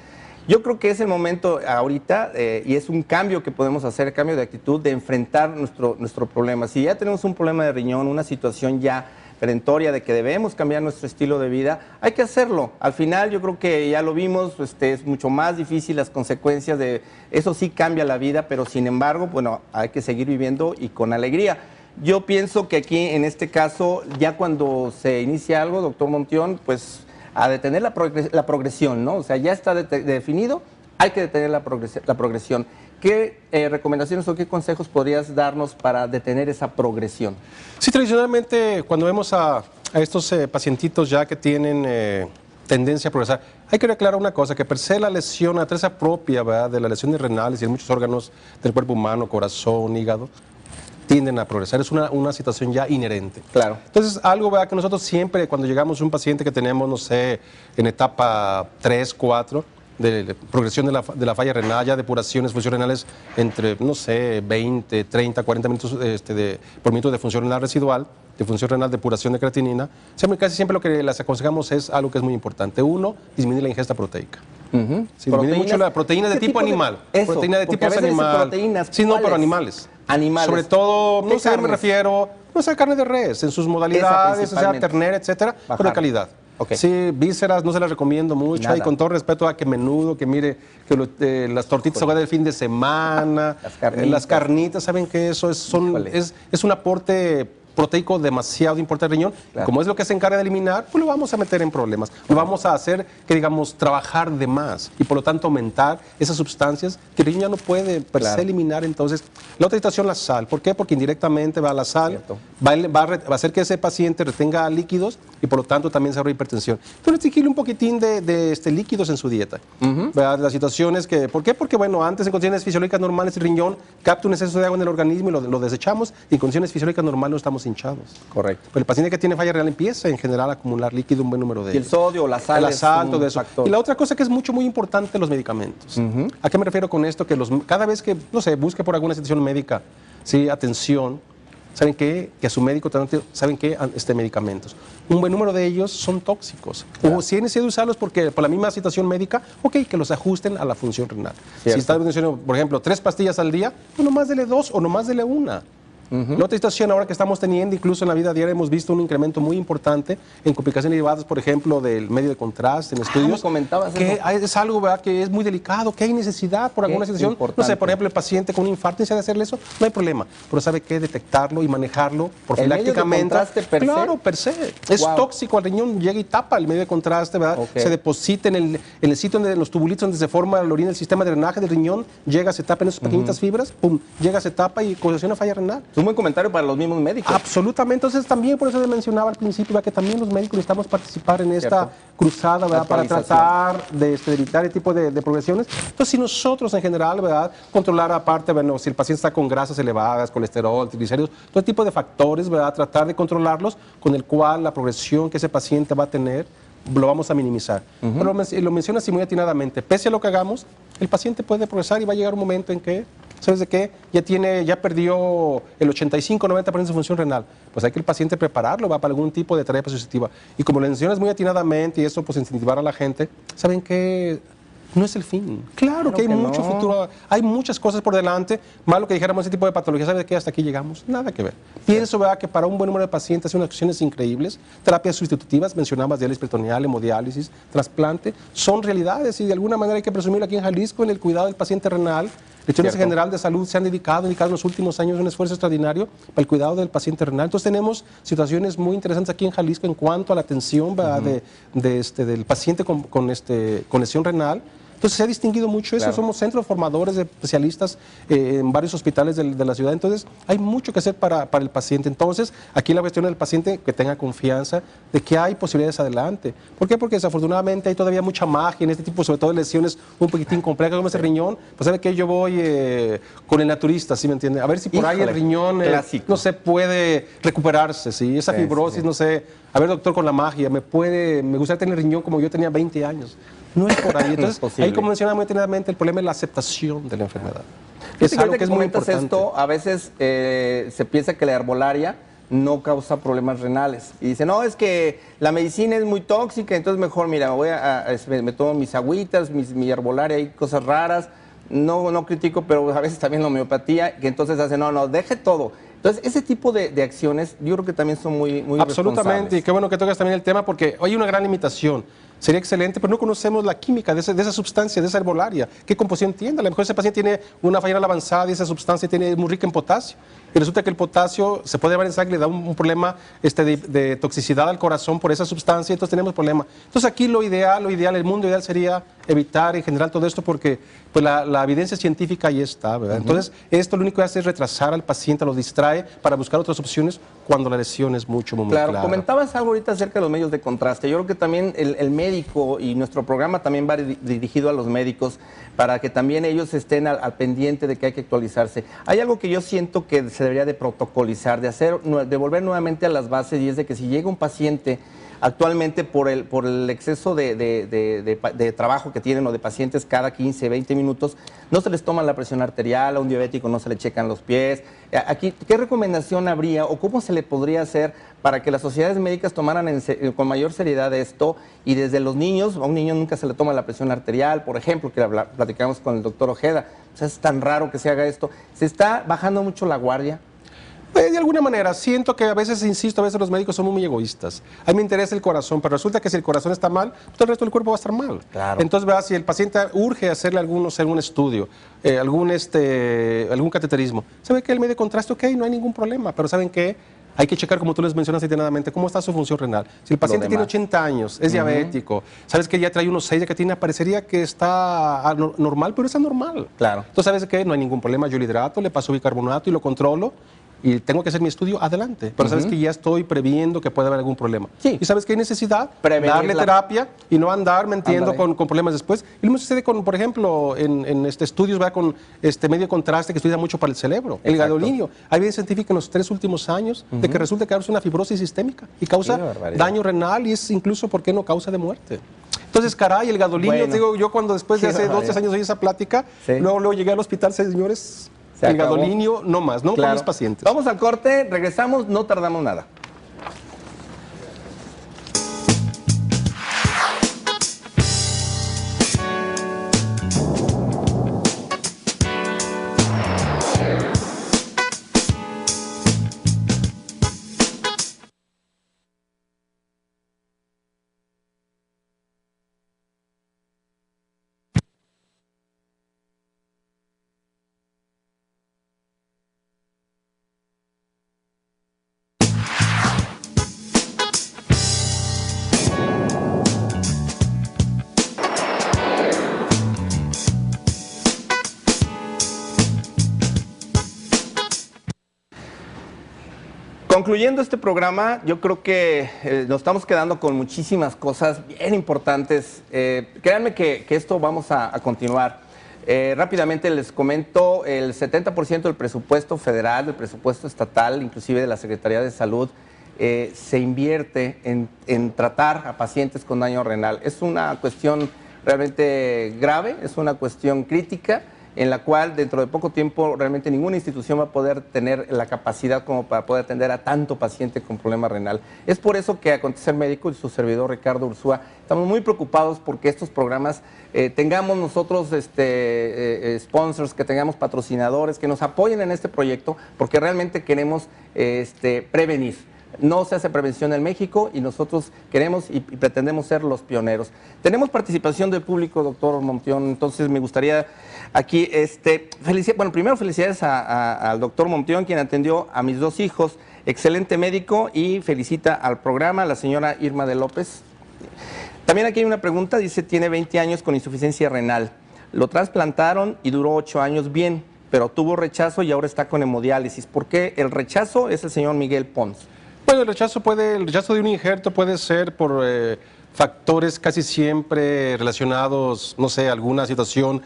Yo creo que es el momento ahorita y es un cambio que podemos hacer, cambio de actitud, de enfrentar nuestro problema. Si ya tenemos un problema de riñón, una situación ya perentoria de que debemos cambiar nuestro estilo de vida, hay que hacerlo. Al final yo creo que ya lo vimos, es mucho más difícil las consecuencias de eso, sí cambia la vida, pero sin embargo, bueno, hay que seguir viviendo y con alegría. Yo pienso que aquí en este caso, ya cuando se inicia algo, doctor Montión, pues a detener la progresión, ¿no? O sea, ya está definido, hay que detener la progresión. ¿Qué recomendaciones o qué consejos podrías darnos para detener esa progresión? Sí, tradicionalmente cuando vemos a estos pacientitos ya que tienen tendencia a progresar, hay que aclarar una cosa, que per se la lesión, la naturaleza propia, ¿verdad?, de las lesiones renales y en muchos órganos del cuerpo humano, corazón, hígado, tienden a progresar, es una situación ya inherente. Claro. Entonces, algo, ¿verdad?, que nosotros siempre, cuando llegamos a un paciente que tenemos, no sé, en etapa 3, 4, de progresión de la falla renal, ya depuraciones, funciones renales entre, no sé, 20, 30, 40 minutos por minuto de función renal residual, de función renal, depuración de creatinina, casi siempre lo que les aconsejamos es algo que es muy importante. Uno, disminuir la ingesta proteica. Sí, disminuir mucho la proteína de tipo animal. Proteína de tipo animal. Sí, no, pero animales. Animales. Sobre todo, no sé, me refiero, no sé, carne de res, en sus modalidades, o sea, ternera, etcétera, pero de calidad. Okay. Sí, vísceras no se las recomiendo mucho. Nada. Y con todo respeto a que menudo, que mire, que las tortitas ahogadas del fin de semana, las carnitas, ¿saben qué? Eso es un aporte proteico demasiado importante al riñón. Claro. Como es lo que se encarga de eliminar, pues lo vamos a meter en problemas. Lo vamos a hacer que, digamos, trabajar de más y por lo tanto aumentar esas sustancias que el riñón ya no puede per se eliminar. Entonces, la otra situación, la sal. ¿Por qué? Porque indirectamente la sal va a hacer que ese paciente retenga líquidos y por lo tanto también desarrolla hipertensión. Entonces, exigirle un poquitín de líquidos en su dieta. ¿Verdad? La situación es que, ¿por qué? Porque, bueno, antes en condiciones fisiológicas normales el riñón capta un exceso de agua en el organismo y lo desechamos, y en condiciones fisiológicas normales no estamos hinchados. Correcto. Pero el paciente que tiene falla renal empieza en general a acumular líquido un buen número de Y el sodio, la sal. El todo eso. Factor. Y la otra cosa que es muy importante, los medicamentos. ¿A qué me refiero con esto? Que cada vez que, no sé, busque por alguna situación médica, ¿sí? Atención, ¿saben qué? Que a su médico saben qué medicamentos. Un buen número de ellos son tóxicos. Claro. O si es necesario usarlos por la misma situación médica, ok, que los ajusten a la función renal. Cierto. Si está mencionando, por ejemplo, 3 pastillas al día, pues nomás dele 2 o nomás dele 1. La otra situación ahora que estamos teniendo, incluso en la vida diaria, hemos visto un incremento muy importante en complicaciones derivadas, por ejemplo, del medio de contraste, en estudios. Me comentabas que eso. Es algo, ¿verdad?, que es muy delicado, que hay necesidad por alguna situación. No sé, por ejemplo, el paciente con un infarto, ¿se de hacerle eso? No hay problema. Pero sabe qué, detectarlo y manejarlo profilácticamente. Claro, per se. Es tóxico al riñón, llega y tapa el medio de contraste, ¿verdad? Se deposita en el sitio donde los tubulitos donde se forma la orina, el sistema de drenaje del riñón, llega, se tapa en esas pequeñitas fibras, pum, llega, se tapa y ocasiona falla renal. Es un buen comentario para los mismos médicos. Absolutamente. Entonces también, por eso le mencionaba al principio, que también los médicos necesitamos participar en esta cruzada, ¿verdad?, para tratar de evitar este tipo de progresiones. Entonces, si nosotros en general, ¿verdad?, controlar aparte, bueno, si el paciente está con grasas elevadas, colesterol, triglicéridos, todo tipo de factores, ¿verdad?, tratar de controlarlos, con el cual la progresión que ese paciente va a tener lo vamos a minimizar. Pero lo menciona así muy atinadamente. Pese a lo que hagamos, el paciente puede progresar y va a llegar un momento en que, ¿sabes de qué? Ya perdió el 85-90% de su función renal. Pues hay que el paciente prepararlo, va para algún tipo de terapia sustitutiva. Y como lo mencionas muy atinadamente, y eso pues incentivar a la gente, ¿saben qué? No es el fin. Claro que hay mucho futuro, hay muchas cosas por delante. Malo que dijéramos ese tipo de patología, ¿sabes qué? Hasta aquí llegamos. Nada que ver. Pienso, ¿verdad?, que para un buen número de pacientes hay unas acciones increíbles. Terapias sustitutivas, mencionabas diálisis peritoneal, hemodiálisis, trasplante, son realidades y de alguna manera hay que presumir aquí en Jalisco en el cuidado del paciente renal. Direcciones General de Salud se han dedicado en los últimos años un esfuerzo extraordinario para el cuidado del paciente renal. Entonces tenemos situaciones muy interesantes aquí en Jalisco en cuanto a la atención, ¿verdad?, del paciente con lesión renal. Entonces se ha distinguido mucho eso, somos centros formadores de especialistas en varios hospitales de la ciudad, entonces hay mucho que hacer para el paciente. Entonces aquí la cuestión del paciente que tenga confianza de que hay posibilidades adelante. ¿Por qué? Porque desafortunadamente hay todavía mucha magia en este tipo, sobre todo de lesiones un poquitín complejas como ese riñón. Pues sabe que yo voy con el naturista, ¿sí me entiende? A ver si por ahí el riñón no se puede recuperarse, ¿sí? Esa fibrosis, no sé. A ver, doctor, con la magia, me gustaría tener el riñón como yo tenía 20 años. No es por ahí. Entonces, ahí como mencionaba muy detenidamente, el problema es la aceptación de la enfermedad. Es algo que es muy importante. Esto, a veces se piensa que la herbolaria no causa problemas renales. Y dice, no, es que la medicina es muy tóxica, entonces mejor, mira, me tomo mis agüitas, mi herbolaria, hay cosas raras. No critico, pero a veces también la homeopatía, que entonces hace, no, deje todo. Entonces, ese tipo de acciones yo creo que también son muy absolutamente, y qué bueno que tocas también el tema, porque hay una gran limitación. Sería excelente, pero no conocemos la química de esa sustancia, de esa herbolaria. ¿Qué composición tiene? A lo mejor ese paciente tiene una falla renal avanzada y esa sustancia tiene muy rica en potasio. Y resulta que el potasio se puede llevar en sangre, le da un problema de toxicidad al corazón por esa sustancia, entonces tenemos problema. Entonces aquí lo ideal, el mundo ideal sería evitar en general todo esto porque pues la evidencia científica ahí está, ¿verdad? Entonces esto lo único que hace es retrasar al paciente, lo distrae para buscar otras opciones cuando la lesión es muy clara. Comentabas algo ahorita acerca de los medios de contraste. Yo creo que también el médico y nuestro programa también va dirigido a los médicos para que también ellos estén al pendiente de que hay que actualizarse. Hay algo que yo siento que se debería de protocolizar, de volver nuevamente a las bases, y es de que si llega un paciente actualmente por el exceso de trabajo que tienen o de pacientes cada 15, 20 minutos, no se les toma la presión arterial, a un diabético no se le checan los pies. Aquí, ¿qué recomendación habría o cómo se le podría hacer para que las sociedades médicas tomaran con mayor seriedad esto? Y desde los niños, a un niño nunca se le toma la presión arterial, por ejemplo, que platicamos con el doctor Ojeda. O sea, es tan raro que se haga esto. ¿Se está bajando mucho la guardia? De alguna manera, siento que a veces, insisto, a veces los médicos somos muy egoístas. A mí me interesa el corazón, pero resulta que si el corazón está mal, todo el resto del cuerpo va a estar mal. Claro. Entonces, ¿verdad?, si el paciente urge hacerle algún estudio, algún cateterismo, ¿sabe qué? El medio de contraste, ok, no hay ningún problema, pero ¿saben qué? Hay que checar, como tú les mencionas atinadamente, cómo está su función renal. Si el paciente tiene 80 años, es diabético, sabes que ya trae unos 6 de creatina, parecería que está normal, pero es anormal. Claro. Entonces, ¿sabes qué? No hay ningún problema, yo le hidrato, le paso bicarbonato y lo controlo. y tengo que hacer mi estudio, adelante. Pero sabes que ya estoy previendo que puede haber algún problema. Sí. Y sabes que hay necesidad, Prevenir darle terapia y no andar mintiendo con problemas después. Y lo mismo sucede con, por ejemplo, en estudios con medio contraste que estudia mucho para el cerebro, el gadolínio. Hay evidencia científica en los 3 últimos años de que resulta que causa una fibrosis sistémica y causa daño renal y es incluso, ¿por qué no?, causa de muerte. Entonces, caray, el gadolínio, digo, yo cuando después de hace 2, 3 años oí esa plática, luego llegué al hospital, señores, el gadolinio no más, no con mis pacientes. Vamos al corte, regresamos, no tardamos nada. Concluyendo este programa, yo creo que nos estamos quedando con muchísimas cosas bien importantes. Créanme que esto vamos a continuar. Rápidamente les comento, el 70% del presupuesto federal, del presupuesto estatal, inclusive de la Secretaría de Salud, se invierte en tratar a pacientes con daño renal. Es una cuestión realmente grave, es una cuestión crítica, en la cual dentro de poco tiempo realmente ninguna institución va a poder tener la capacidad como para poder atender a tanto paciente con problema renal. Es por eso que Acontecer Médico y su servidor Ricardo Ursúa estamos muy preocupados porque estos programas tengamos nosotros sponsors, que tengamos patrocinadores, que nos apoyen en este proyecto, porque realmente queremos prevenir. No se hace prevención en México y nosotros queremos y pretendemos ser los pioneros. Tenemos participación del público, doctor Montión, entonces me gustaría aquí, primero felicidades al doctor Montión, quien atendió a mis 2 hijos, excelente médico, y felicita al programa, la señora Irma de López. También aquí hay una pregunta, dice, tiene 20 años con insuficiencia renal, lo trasplantaron y duró 8 años bien, pero tuvo rechazo y ahora está con hemodiálisis. ¿Por qué el rechazo? Es el señor Miguel Pons. Bueno, el rechazo de un injerto puede ser por factores casi siempre relacionados, no sé, alguna situación,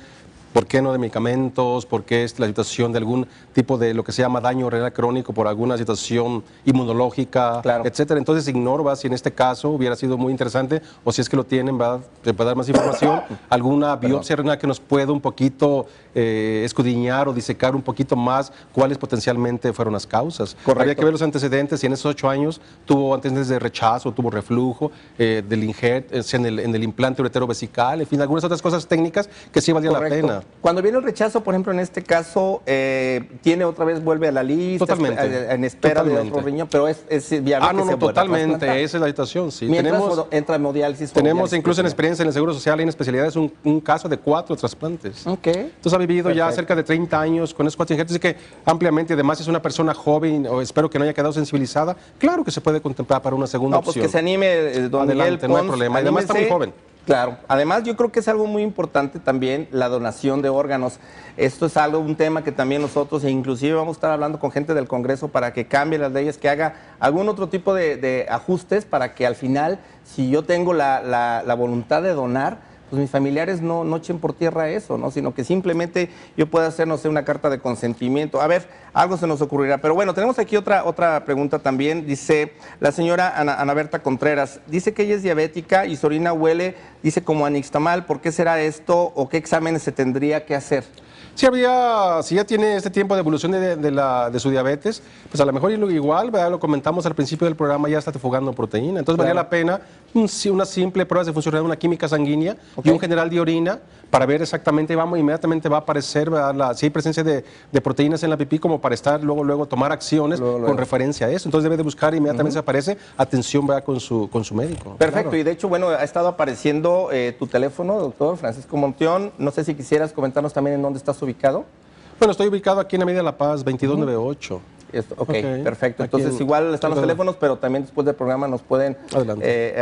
¿por qué no?, de medicamentos, por qué es la situación de algún tipo de lo que se llama daño renal crónico por alguna situación inmunológica, etcétera. Entonces ignoro si en este caso hubiera sido muy interesante, o si es que lo tienen, te puede dar más información, alguna biopsia renal que nos pueda un poquito escudriñar o disecar un poquito más cuáles potencialmente fueron las causas. Habría que ver los antecedentes, si en esos 8 años tuvo antecedentes de rechazo, tuvo reflujo del injerto, en el implante uretero-vesical, en fin, algunas otras cosas técnicas que sí valían la pena. Cuando viene el rechazo, por ejemplo, en este caso, vuelve a la lista, en espera de otro riñón, pero es viable. Totalmente, esa es la situación, sí. Mientras entra hemodiálisis. Tenemos incluso en experiencia en el Seguro Social, en especialidades, un caso de 4 trasplantes. Entonces ha vivido ya cerca de 30 años con esos 4 injertos, así que ampliamente, además es una persona joven, o espero que no haya quedado sensibilizada, claro que se puede contemplar para una segunda opción. Pues que se anime, don Miguel Pons, no hay problema, además está muy joven. Claro, además yo creo que es algo muy importante también la donación de órganos. Esto es un tema que también nosotros, e inclusive vamos a estar hablando con gente del Congreso para que cambie las leyes, que haga algún otro tipo de ajustes para que al final, si yo tengo la voluntad de donar, pues mis familiares no echen por tierra eso, ¿no? Sino que simplemente yo pueda hacer, no sé, una carta de consentimiento. A ver, algo se nos ocurrirá. Pero bueno, tenemos aquí otra pregunta también. Dice la señora Ana Berta Contreras, dice que ella es diabética y su orina huele, dice, como a nixtamal. ¿Por qué será esto o qué exámenes se tendría que hacer? Si ya tiene este tiempo de evolución de su diabetes, pues a lo mejor igual, ¿verdad? Lo comentamos al principio del programa, ya está fugando proteína. Entonces valía la pena una simple prueba de funcionalidad de una química sanguínea y un general de orina para ver exactamente, inmediatamente va a aparecer, si hay presencia de proteínas en la pipí, como para estar luego tomar acciones con referencia a eso. Entonces debe de buscar, inmediatamente se aparece, atención con su médico. Perfecto, claro. Y de hecho, bueno, ha estado apareciendo tu teléfono, doctor Francisco Montión. No sé si quisieras comentarnos también en dónde estás ubicado. Bueno, estoy ubicado aquí en Avenida La Paz, 2298. Ok, perfecto. Entonces igual están los teléfonos, pero también después del programa nos pueden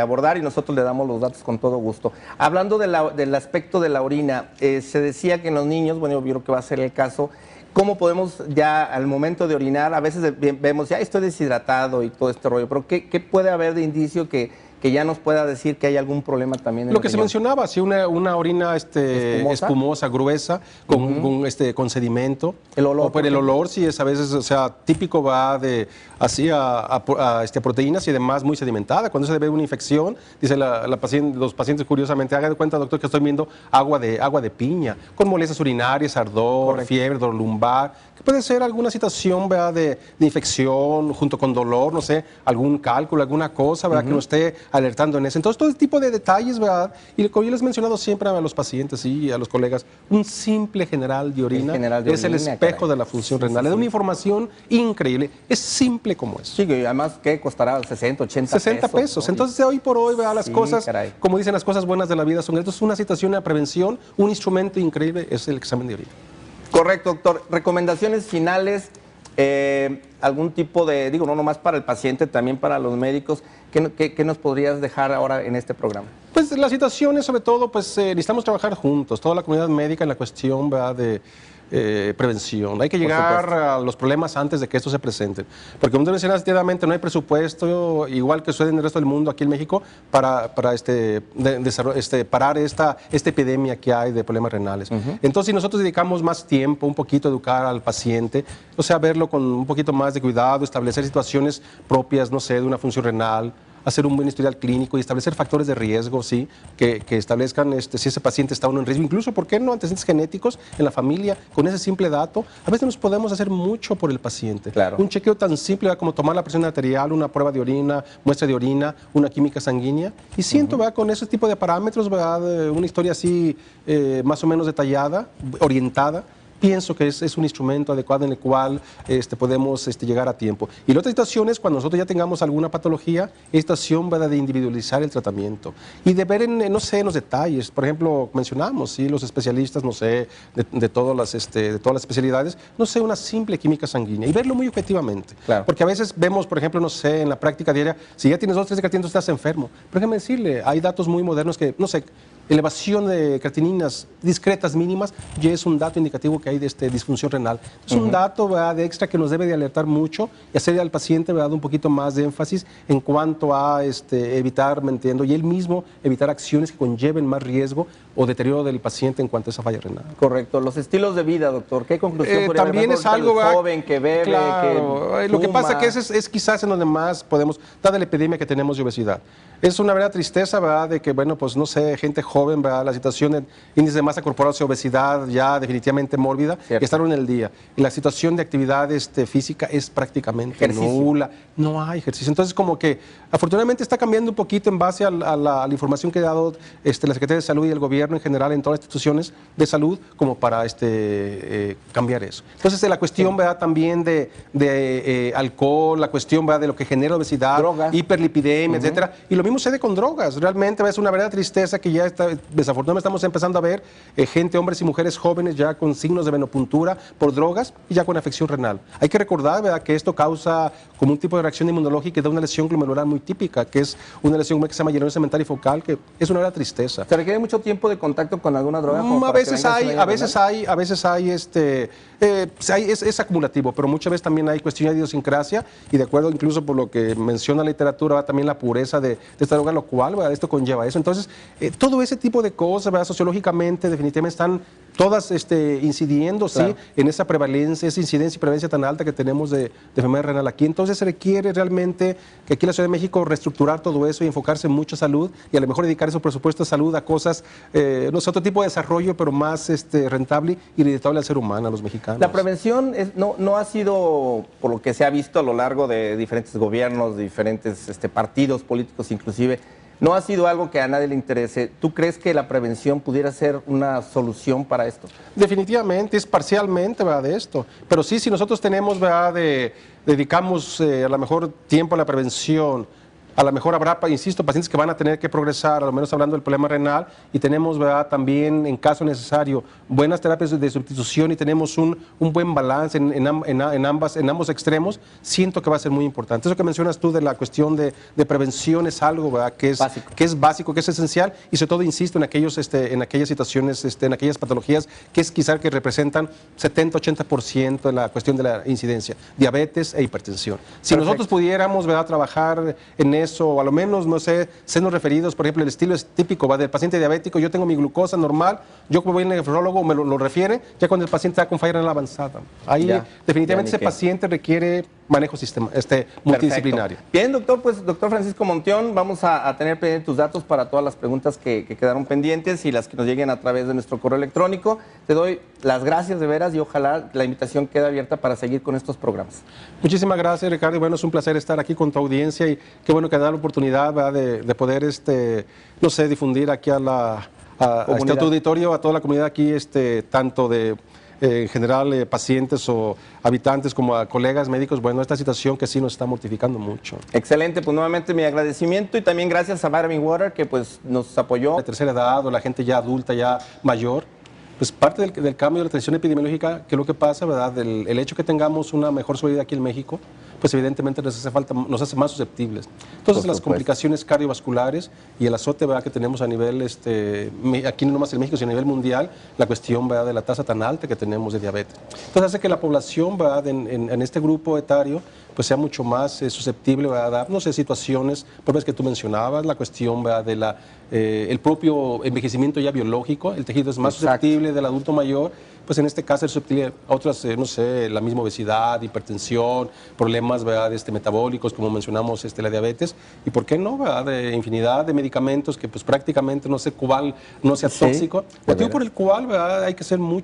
abordar y nosotros le damos los datos con todo gusto. Hablando del aspecto de la orina, se decía que en los niños, bueno, yo creo que va a ser el caso, ¿Cómo podemos ya al momento de orinar, a veces vemos, ya estoy deshidratado y todo este rollo, pero ¿qué puede haber de indicio que ya nos pueda decir que hay algún problema también en Lo que el se riñón? mencionaba, sí, una orina espumosa, gruesa, con sedimento. El olor. O el olor, sí, es a veces, o sea, típico va de así a proteínas y además muy sedimentada. Cuando se debe una infección, dice los pacientes curiosamente, haga de cuenta, doctor, que estoy viendo agua de piña, con molestias urinarias, ardor, Correcto. fiebre, dolor lumbar, que puede ser alguna situación, ¿verdad?, de infección junto con dolor, no sé, algún cálculo, alguna cosa, ¿verdad?, que no esté alertando en eso. Entonces, todo este tipo de detalles, ¿verdad? Y como yo les he mencionado siempre a los pacientes y a los colegas, un simple general de orina es el espejo de la función renal. Le da una información increíble. Es simple como eso. Sí, y además, ¿qué costará? 60, 80 pesos. ¿no? Entonces, de hoy por hoy, ¿verdad?, las cosas, caray. como dicen, las cosas buenas de la vida son esto. Es una situación de prevención, un instrumento increíble es el examen de orina. Correcto, doctor. Recomendaciones finales, algún tipo de, digo, no nomás para el paciente, también para los médicos, ¿qué nos podrías dejar ahora en este programa? Pues la situación es sobre todo, pues necesitamos trabajar juntos, toda la comunidad médica en la cuestión, ¿verdad?, de prevención. Hay que llegar a los problemas antes de que estos se presenten. Porque como tú mencionas, no hay presupuesto, igual que sucede en el resto del mundo, aquí en México, para parar esta epidemia que hay de problemas renales. Entonces, si nosotros dedicamos más tiempo, un poquito a educar al paciente, o sea, verlo con un poquito más de cuidado, establecer situaciones propias, no sé, de una función renal, hacer un buen historial clínico y establecer factores de riesgo, ¿sí? Que establezcan si ese paciente está uno en riesgo, incluso, ¿por qué no?, antecedentes genéticos en la familia, con ese simple dato. A veces nos podemos hacer mucho por el paciente. Claro. Un chequeo tan simple como tomar la presión arterial, una prueba de orina, muestra de orina, una química sanguínea, y siento, ¿verdad?, con ese tipo de parámetros, ¿verdad?, una historia así más o menos detallada, orientada. Pienso que es un instrumento adecuado en el cual podemos llegar a tiempo. Y la otra situación es cuando nosotros ya tengamos alguna patología, esta situación va de individualizar el tratamiento y de ver no sé, en los detalles. Por ejemplo, mencionamos, ¿sí?, los especialistas, no sé, de todas las especialidades, no sé, una simple química sanguínea y verlo muy objetivamente. Claro. Porque a veces vemos, por ejemplo, no sé, en la práctica diaria, si ya tienes 2 o 3 de creatinina, estás enfermo. Pero déjame decirle, hay datos muy modernos que, no sé, elevación de creatininas discretas mínimas ya es un dato indicativo que hay de disfunción renal. Es un dato, ¿verdad?, de extra que nos debe de alertar mucho y hacerle al paciente, ¿verdad?, un poquito más de énfasis en cuanto a evitar, me entiendo, y él mismo evitar acciones que conlleven más riesgo o deterioro del paciente en cuanto a esa falla renal. Correcto. Los estilos de vida, doctor, ¿qué conclusión podría también haber? es algo, el joven que bebe, claro, que lo que pasa fuma. que es quizás en donde más podemos, dada la epidemia que tenemos de obesidad. Es una verdadera tristeza, ¿verdad?, de que, bueno, pues no sé, gente joven, ¿verdad?, la situación de índice de masa corporal, obesidad ya definitivamente mórbida, y estar en el día. Y la situación de actividad física es prácticamente nula. No hay ejercicio. Entonces, como que afortunadamente está cambiando un poquito en base a la información que ha dado la Secretaría de Salud y el gobierno en general en todas las instituciones de salud, como para cambiar eso. Entonces, la cuestión, ¿verdad?, también de alcohol, la cuestión, ¿verdad?, de lo que genera obesidad, drogas, hiperlipidemia, etcétera. Y lo mismo sucede con drogas. Realmente es una verdadera tristeza que ya desafortunadamente estamos empezando a ver gente, hombres y mujeres jóvenes ya con signos de venopuntura por drogas y ya con afección renal. Hay que recordar, ¿verdad?, que esto causa como un tipo de reacción inmunológica y da una lesión glomerular muy típica, que es una lesión que se llama llenosa segmental y focal, que es una verdadera tristeza. ¿Se requiere mucho tiempo de contacto con alguna droga? Es acumulativo, pero muchas veces también hay cuestión de idiosincrasia y de acuerdo incluso por lo que menciona la literatura, ¿verdad?, también la pureza de esta droga, lo cual, ¿verdad?, esto conlleva eso. Entonces, todo ese tipo de cosas, ¿verdad?, sociológicamente definitivamente están todas incidiendo, claro, ¿sí?, en esa prevalencia, esa incidencia y prevalencia tan alta que tenemos de enfermedad renal aquí. Entonces se requiere realmente que aquí en la Ciudad de México reestructurar todo eso y enfocarse en mucha salud y a lo mejor dedicar esos presupuestos de salud a cosas, no sé, otro tipo de desarrollo, pero más rentable y redituable al ser humano, a los mexicanos. La prevención no ha sido, por lo que se ha visto a lo largo de diferentes gobiernos, de diferentes partidos políticos inclusive, no ha sido algo que a nadie le interese. ¿Tú crees que la prevención pudiera ser una solución para esto? Definitivamente, es parcialmente, ¿verdad?, de esto. Pero sí, si nosotros tenemos, ¿verdad?, dedicamos a lo mejor tiempo a la prevención, A lo mejor habrá, insisto, pacientes que van a tener que progresar, a lo menos hablando del problema renal, y tenemos, ¿verdad?, también, en caso necesario, buenas terapias de sustitución y tenemos un buen balance en ambos extremos. Siento que va a ser muy importante. Eso que mencionas tú de la cuestión de prevención es algo, ¿verdad?, que es básico, que es esencial, y sobre todo, insisto, en aquellas situaciones, en aquellas patologías que es quizá que representan 70-80% en la cuestión de la incidencia, diabetes e hipertensión. Si nosotros pudiéramos, ¿verdad?, trabajar en eso, o a lo menos, no sé, sernos referidos, por ejemplo, el estilo es típico, va del paciente diabético, yo tengo mi glucosa normal, yo como voy al nefrólogo me lo refiere, ya cuando el paciente está con falla renal avanzada. Ahí definitivamente ese paciente requiere manejo multidisciplinario. Bien, doctor, pues doctor Francisco Montión, vamos a tener pendientes tus datos para todas las preguntas que quedaron pendientes y las que nos lleguen a través de nuestro correo electrónico. Te doy las gracias de veras y ojalá la invitación quede abierta para seguir con estos programas. Muchísimas gracias, Ricardo, y bueno, es un placer estar aquí con tu audiencia y qué bueno que da la oportunidad, ¿verdad?, de poder, no sé, difundir aquí a tu auditorio, a toda la comunidad aquí, tanto de en general pacientes o habitantes como a colegas médicos, bueno, esta situación que sí nos está mortificando mucho. Excelente, pues nuevamente mi agradecimiento y también gracias a Vitamin Water que pues nos apoyó. De tercera edad o la gente ya adulta, ya mayor, pues parte del cambio de la transición epidemiológica, que es lo que pasa, ¿verdad? El hecho que tengamos una mejor seguridad aquí en México, pues evidentemente nos hace más susceptibles. Entonces las complicaciones cardiovasculares y el azote, ¿verdad?, que tenemos a nivel, aquí no nomás en México, sino a nivel mundial, la cuestión, ¿verdad?, de la tasa tan alta que tenemos de diabetes. Entonces hace que la población, ¿verdad?, en este grupo etario, pues sea mucho más susceptible, ¿verdad?, a dar, no sé, situaciones, por vez que tú mencionabas, la cuestión, ¿verdad?, de el propio envejecimiento ya biológico, el tejido es más susceptible del adulto mayor, pues en este caso es susceptible a otras, no sé, la misma obesidad, hipertensión, problemas, ¿verdad?, metabólicos, como mencionamos, la diabetes, y por qué no, ¿verdad?, de infinidad de medicamentos que pues prácticamente no sé cuál no sea tóxico, motivo por el cual, ¿verdad?, hay que ser muy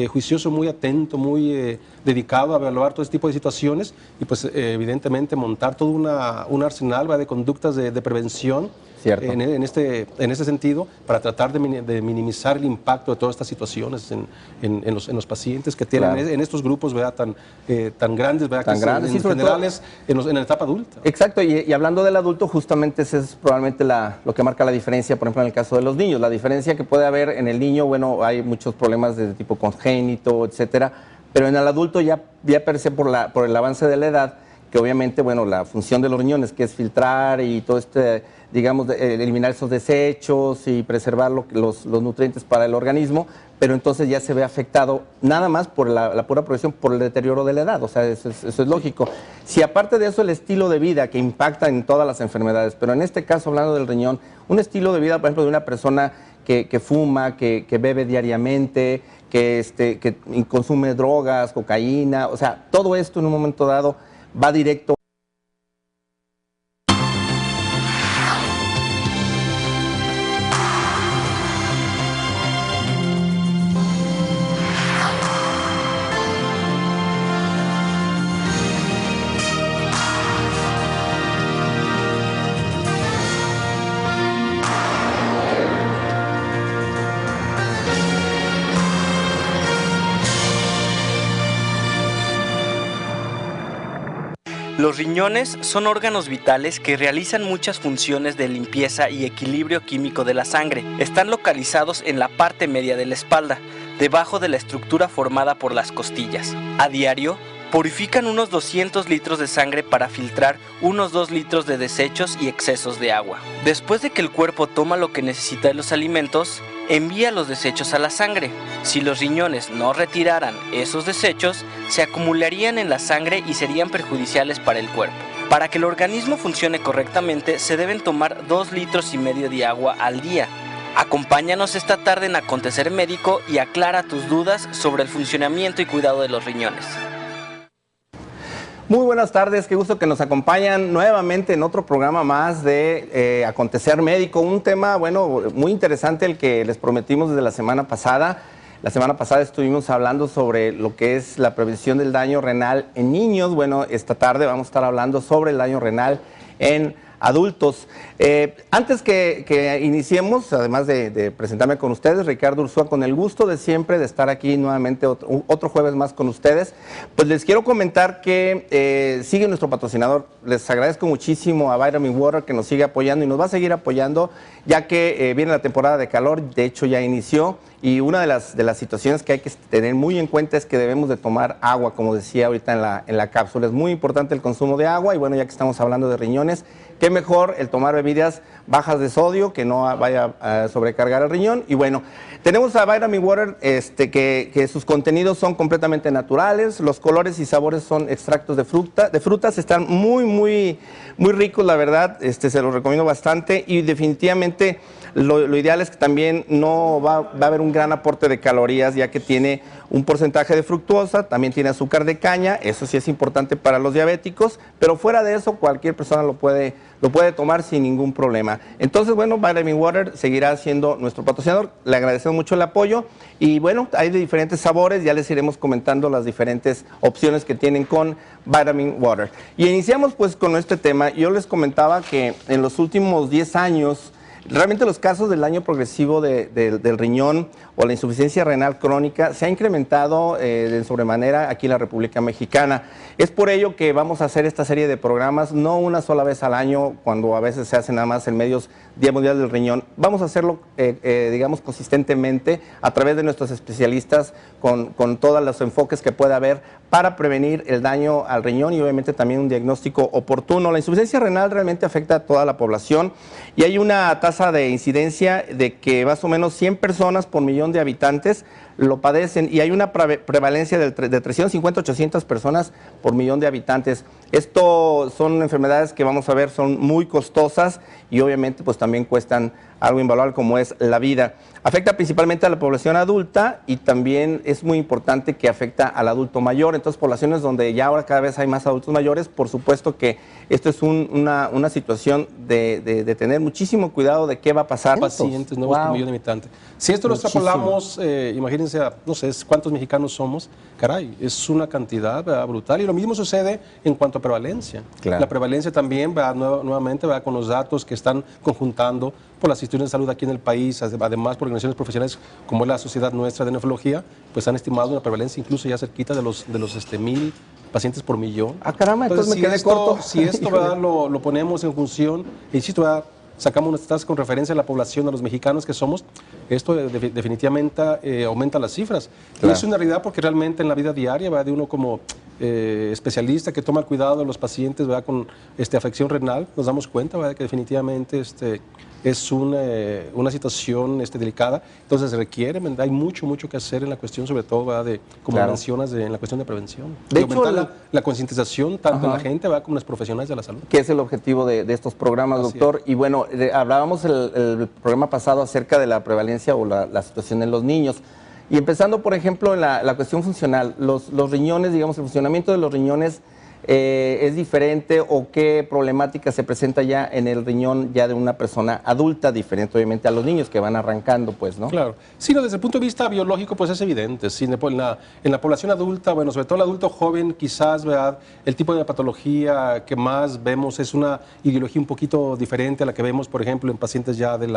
juicioso, muy atento, muy dedicado a evaluar todo este tipo de situaciones y pues evidentemente montar todo un arsenal, ¿verdad?, de conductas de prevención en este sentido para tratar de minimizar el impacto de todas estas situaciones en los pacientes que tienen en estos grupos, ¿verdad?, tan grandes, ¿verdad?, tan grandes, en generales en la etapa adulta. Exacto, y hablando del adulto, justamente ese es probablemente lo que marca la diferencia, por ejemplo, en el caso de los niños. La diferencia que puede haber en el niño, bueno, hay muchos problemas de tipo congénito, etcétera, pero en el adulto ya per se por el avance de la edad, que obviamente, bueno, la función de los riñones, que es filtrar y todo digamos, eliminar esos desechos y preservar los nutrientes para el organismo, pero entonces ya se ve afectado nada más por la pura progresión, por el deterioro de la edad, o sea, eso es lógico. Si aparte de eso el estilo de vida que impacta en todas las enfermedades, pero en este caso hablando del riñón, un estilo de vida, por ejemplo, de una persona que fuma, que bebe diariamente, que consume drogas, cocaína, o sea, todo esto en un momento dado va directo. Los riñones son órganos vitales que realizan muchas funciones de limpieza y equilibrio químico de la sangre. Están localizados en la parte media de la espalda, debajo de la estructura formada por las costillas. A diario, purifican unos 200 litros de sangre para filtrar unos 2 litros de desechos y excesos de agua. Después de que el cuerpo toma lo que necesita de los alimentos, envía los desechos a la sangre. Si los riñones no retiraran esos desechos, se acumularían en la sangre y serían perjudiciales para el cuerpo. Para que el organismo funcione correctamente, se deben tomar 2,5 litros de agua al día. Acompáñanos esta tarde en Acontecer Médico y aclara tus dudas sobre el funcionamiento y cuidado de los riñones. Muy buenas tardes, qué gusto que nos acompañan nuevamente en otro programa más de Acontecer Médico, un tema, bueno, muy interesante el que les prometimos desde la semana pasada. La semana pasada estuvimos hablando sobre lo que es la prevención del daño renal en niños. Bueno, esta tarde vamos a estar hablando sobre el daño renal en adultos. Antes que iniciemos, además de presentarme con ustedes, Ricardo Ursúa, con el gusto de siempre de estar aquí nuevamente otro jueves más con ustedes, pues les quiero comentar que sigue nuestro patrocinador. Les agradezco muchísimo a Vitamin Water que nos sigue apoyando y nos va a seguir apoyando, ya que viene la temporada de calor, de hecho ya inició, y una de las situaciones que hay que tener muy en cuenta es que debemos de tomar agua, como decía ahorita en la cápsula. Es muy importante el consumo de agua, y bueno, ya que estamos hablando de riñones, qué mejor el tomar bebidas bajas de sodio, que no vaya a sobrecargar el riñón. Y bueno, tenemos a Vitamin Water, que sus contenidos son completamente naturales, los colores y sabores son extractos de frutas, están muy ricos, la verdad, se los recomiendo bastante, y definitivamente lo ideal es que también no va a haber un gran aporte de calorías, ya que tiene un porcentaje de fructuosa, también tiene azúcar de caña, eso sí es importante para los diabéticos, pero fuera de eso cualquier persona lo puede tomar sin ningún problema. Entonces, bueno, Vitamin Water seguirá siendo nuestro patrocinador, le agradecemos mucho el apoyo, y bueno, hay de diferentes sabores, ya les iremos comentando las diferentes opciones que tienen con Vitamin Water. Y iniciamos pues con este tema. Yo les comentaba que en los últimos 10 años, realmente los casos del daño progresivo del riñón o la insuficiencia renal crónica se ha incrementado de sobremanera aquí en la República Mexicana. Es por ello que vamos a hacer esta serie de programas, no una sola vez al año, cuando a veces se hace nada más en medios Día Mundial del Riñón. Vamos a hacerlo, digamos, consistentemente a través de nuestros especialistas, con todos los enfoques que pueda haber para prevenir el daño al riñón y obviamente también un diagnóstico oportuno. La insuficiencia renal realmente afecta a toda la población, y hay una tasa de incidencia de que más o menos 100 personas por millón de habitantes lo padecen, y hay una prevalencia de 350 a 800 personas por millón de habitantes. Esto son enfermedades que vamos a ver son muy costosas y obviamente pues también cuestan algo invaluable como es la vida. Afecta principalmente a la población adulta, y también es muy importante que afecta al adulto mayor. Entonces, poblaciones donde ya ahora cada vez hay más adultos mayores, por supuesto que esto es una situación de tener muchísimo cuidado de qué va a pasar. Pacientes nuevos por millón de habitantes. Si esto lo extrapolamos, imagínense, no sé cuántos mexicanos somos, caray, es una cantidad, ¿verdad?, brutal. Y lo mismo sucede en cuanto a prevalencia. Claro. La prevalencia también, ¿verdad?, nuevamente, ¿verdad?, con los datos que están conjuntando por las instituciones de salud aquí en el país, además por organizaciones profesionales como es la Sociedad Nuestra de Nefrología, pues han estimado una prevalencia incluso ya cerquita de los 1000 pacientes por millón. Ah, caramba, entonces me quedé corto. Si esto, ¿verdad?, lo ponemos en función, insisto, ¿verdad?, sacamos unas tasas con referencia a la población, a los mexicanos que somos, esto definitivamente aumenta las cifras. Claro. Y es una realidad porque realmente en la vida diaria, ¿verdad?, de uno como especialista que toma el cuidado de los pacientes, ¿verdad?, con afección renal, nos damos cuenta, ¿verdad?, que definitivamente es una situación delicada. Entonces requiere, hay mucho que hacer en la cuestión, sobre todo, ¿verdad?, como claro, mencionas, en la cuestión de prevención. De hecho, la concientización tanto en la gente, ¿verdad?, como en los profesionales de la salud. Que es el objetivo de estos programas, así doctor. Es. Y bueno, hablábamos el programa pasado acerca de la prevalencia o la situación en los niños. Y empezando, por ejemplo, en la cuestión funcional, los riñones, digamos, el funcionamiento de los riñones es diferente, o qué problemática se presenta ya en el riñón ya de una persona adulta, diferente obviamente a los niños que van arrancando, pues, ¿no? Claro. Sí, desde el punto de vista biológico, pues es evidente. Sí, en la población adulta, bueno, sobre todo el adulto joven, quizás, ¿verdad?, el tipo de patología que más vemos es una ideología un poquito diferente a la que vemos, por ejemplo, en pacientes ya en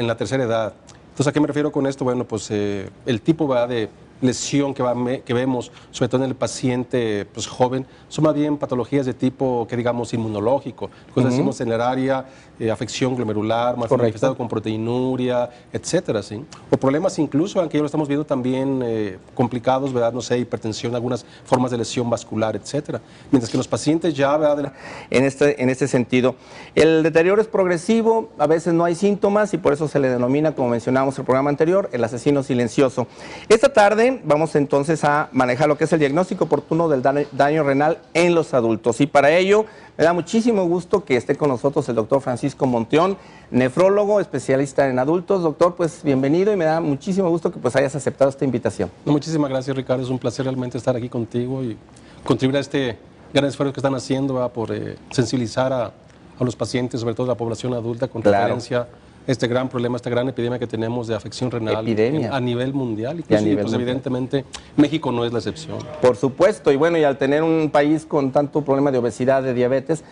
la tercera edad. Entonces, ¿a qué me refiero con esto? Bueno, pues el tipo, ¿verdad?, de lesión que vemos, sobre todo en el paciente pues, joven, son más bien patologías de tipo, que digamos, inmunológico. Entonces decimos en el área, afección glomerular, más manifestado con proteinuria, etcétera, ¿sí? O problemas incluso, aunque ya lo estamos viendo también complicados, ¿verdad?, no sé, hipertensión, algunas formas de lesión vascular, etcétera. Mientras que los pacientes ya, ¿verdad?, en este sentido, el deterioro es progresivo, a veces no hay síntomas, y por eso se le denomina, como mencionábamos en el programa anterior, el asesino silencioso. Esta tarde vamos entonces a manejar lo que es el diagnóstico oportuno del daño renal en los adultos, y para ello me da muchísimo gusto que esté con nosotros el doctor Francisco Monteón, nefrólogo, especialista en adultos. Doctor, pues bienvenido, y me da muchísimo gusto que pues hayas aceptado esta invitación. Muchísimas gracias, Ricardo, es un placer realmente estar aquí contigo y contribuir a este gran esfuerzo que están haciendo, ¿verdad?, por sensibilizar a los pacientes, sobre todo a la población adulta, con referencia este gran problema, esta gran epidemia que tenemos de afección renal a nivel mundial. Inclusive, pues evidentemente México no es la excepción. Por supuesto, y bueno, y al tener un país con tanto problema de obesidad, de diabetes,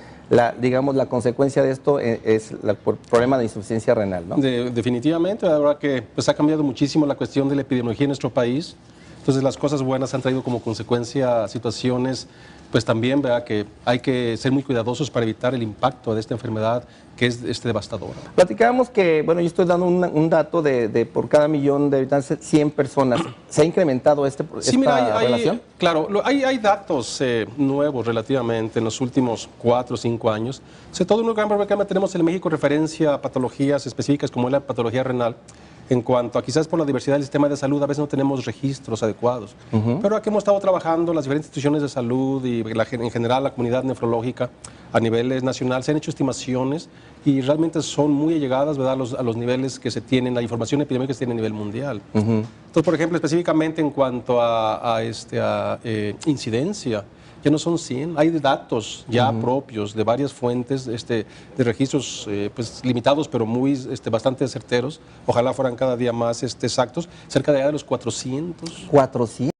digamos, la consecuencia de esto es el problema de insuficiencia renal, ¿no? Definitivamente, la verdad que pues, ha cambiado muchísimo la cuestión de la epidemiología en nuestro país. Entonces las cosas buenas han traído como consecuencia situaciones, pues también, ¿verdad?, que hay que ser muy cuidadosos para evitar el impacto de esta enfermedad que es devastadora. Platicábamos que, bueno, yo estoy dando un dato de por cada millón de habitantes, 100 personas. ¿Se ha incrementado esta relación? Claro, hay datos nuevos relativamente en los últimos 4 o 5 años. Sobre todo un gran problema que tenemos en México referencia a patologías específicas como es la patología renal. En cuanto a quizás por la diversidad del sistema de salud, a veces no tenemos registros adecuados. Pero aquí hemos estado trabajando, las diferentes instituciones de salud y en general la comunidad nefrológica a nivel nacional, se han hecho estimaciones y realmente son muy allegadas, ¿verdad?, a los niveles que se tienen, la información epidemiológica que se tiene a nivel mundial. Entonces, por ejemplo, específicamente en cuanto a incidencia, ya no son 100, hay datos ya propios de varias fuentes de registros pues, limitados, pero bastante certeros. Ojalá fueran cada día más exactos, cerca de los 400. 400.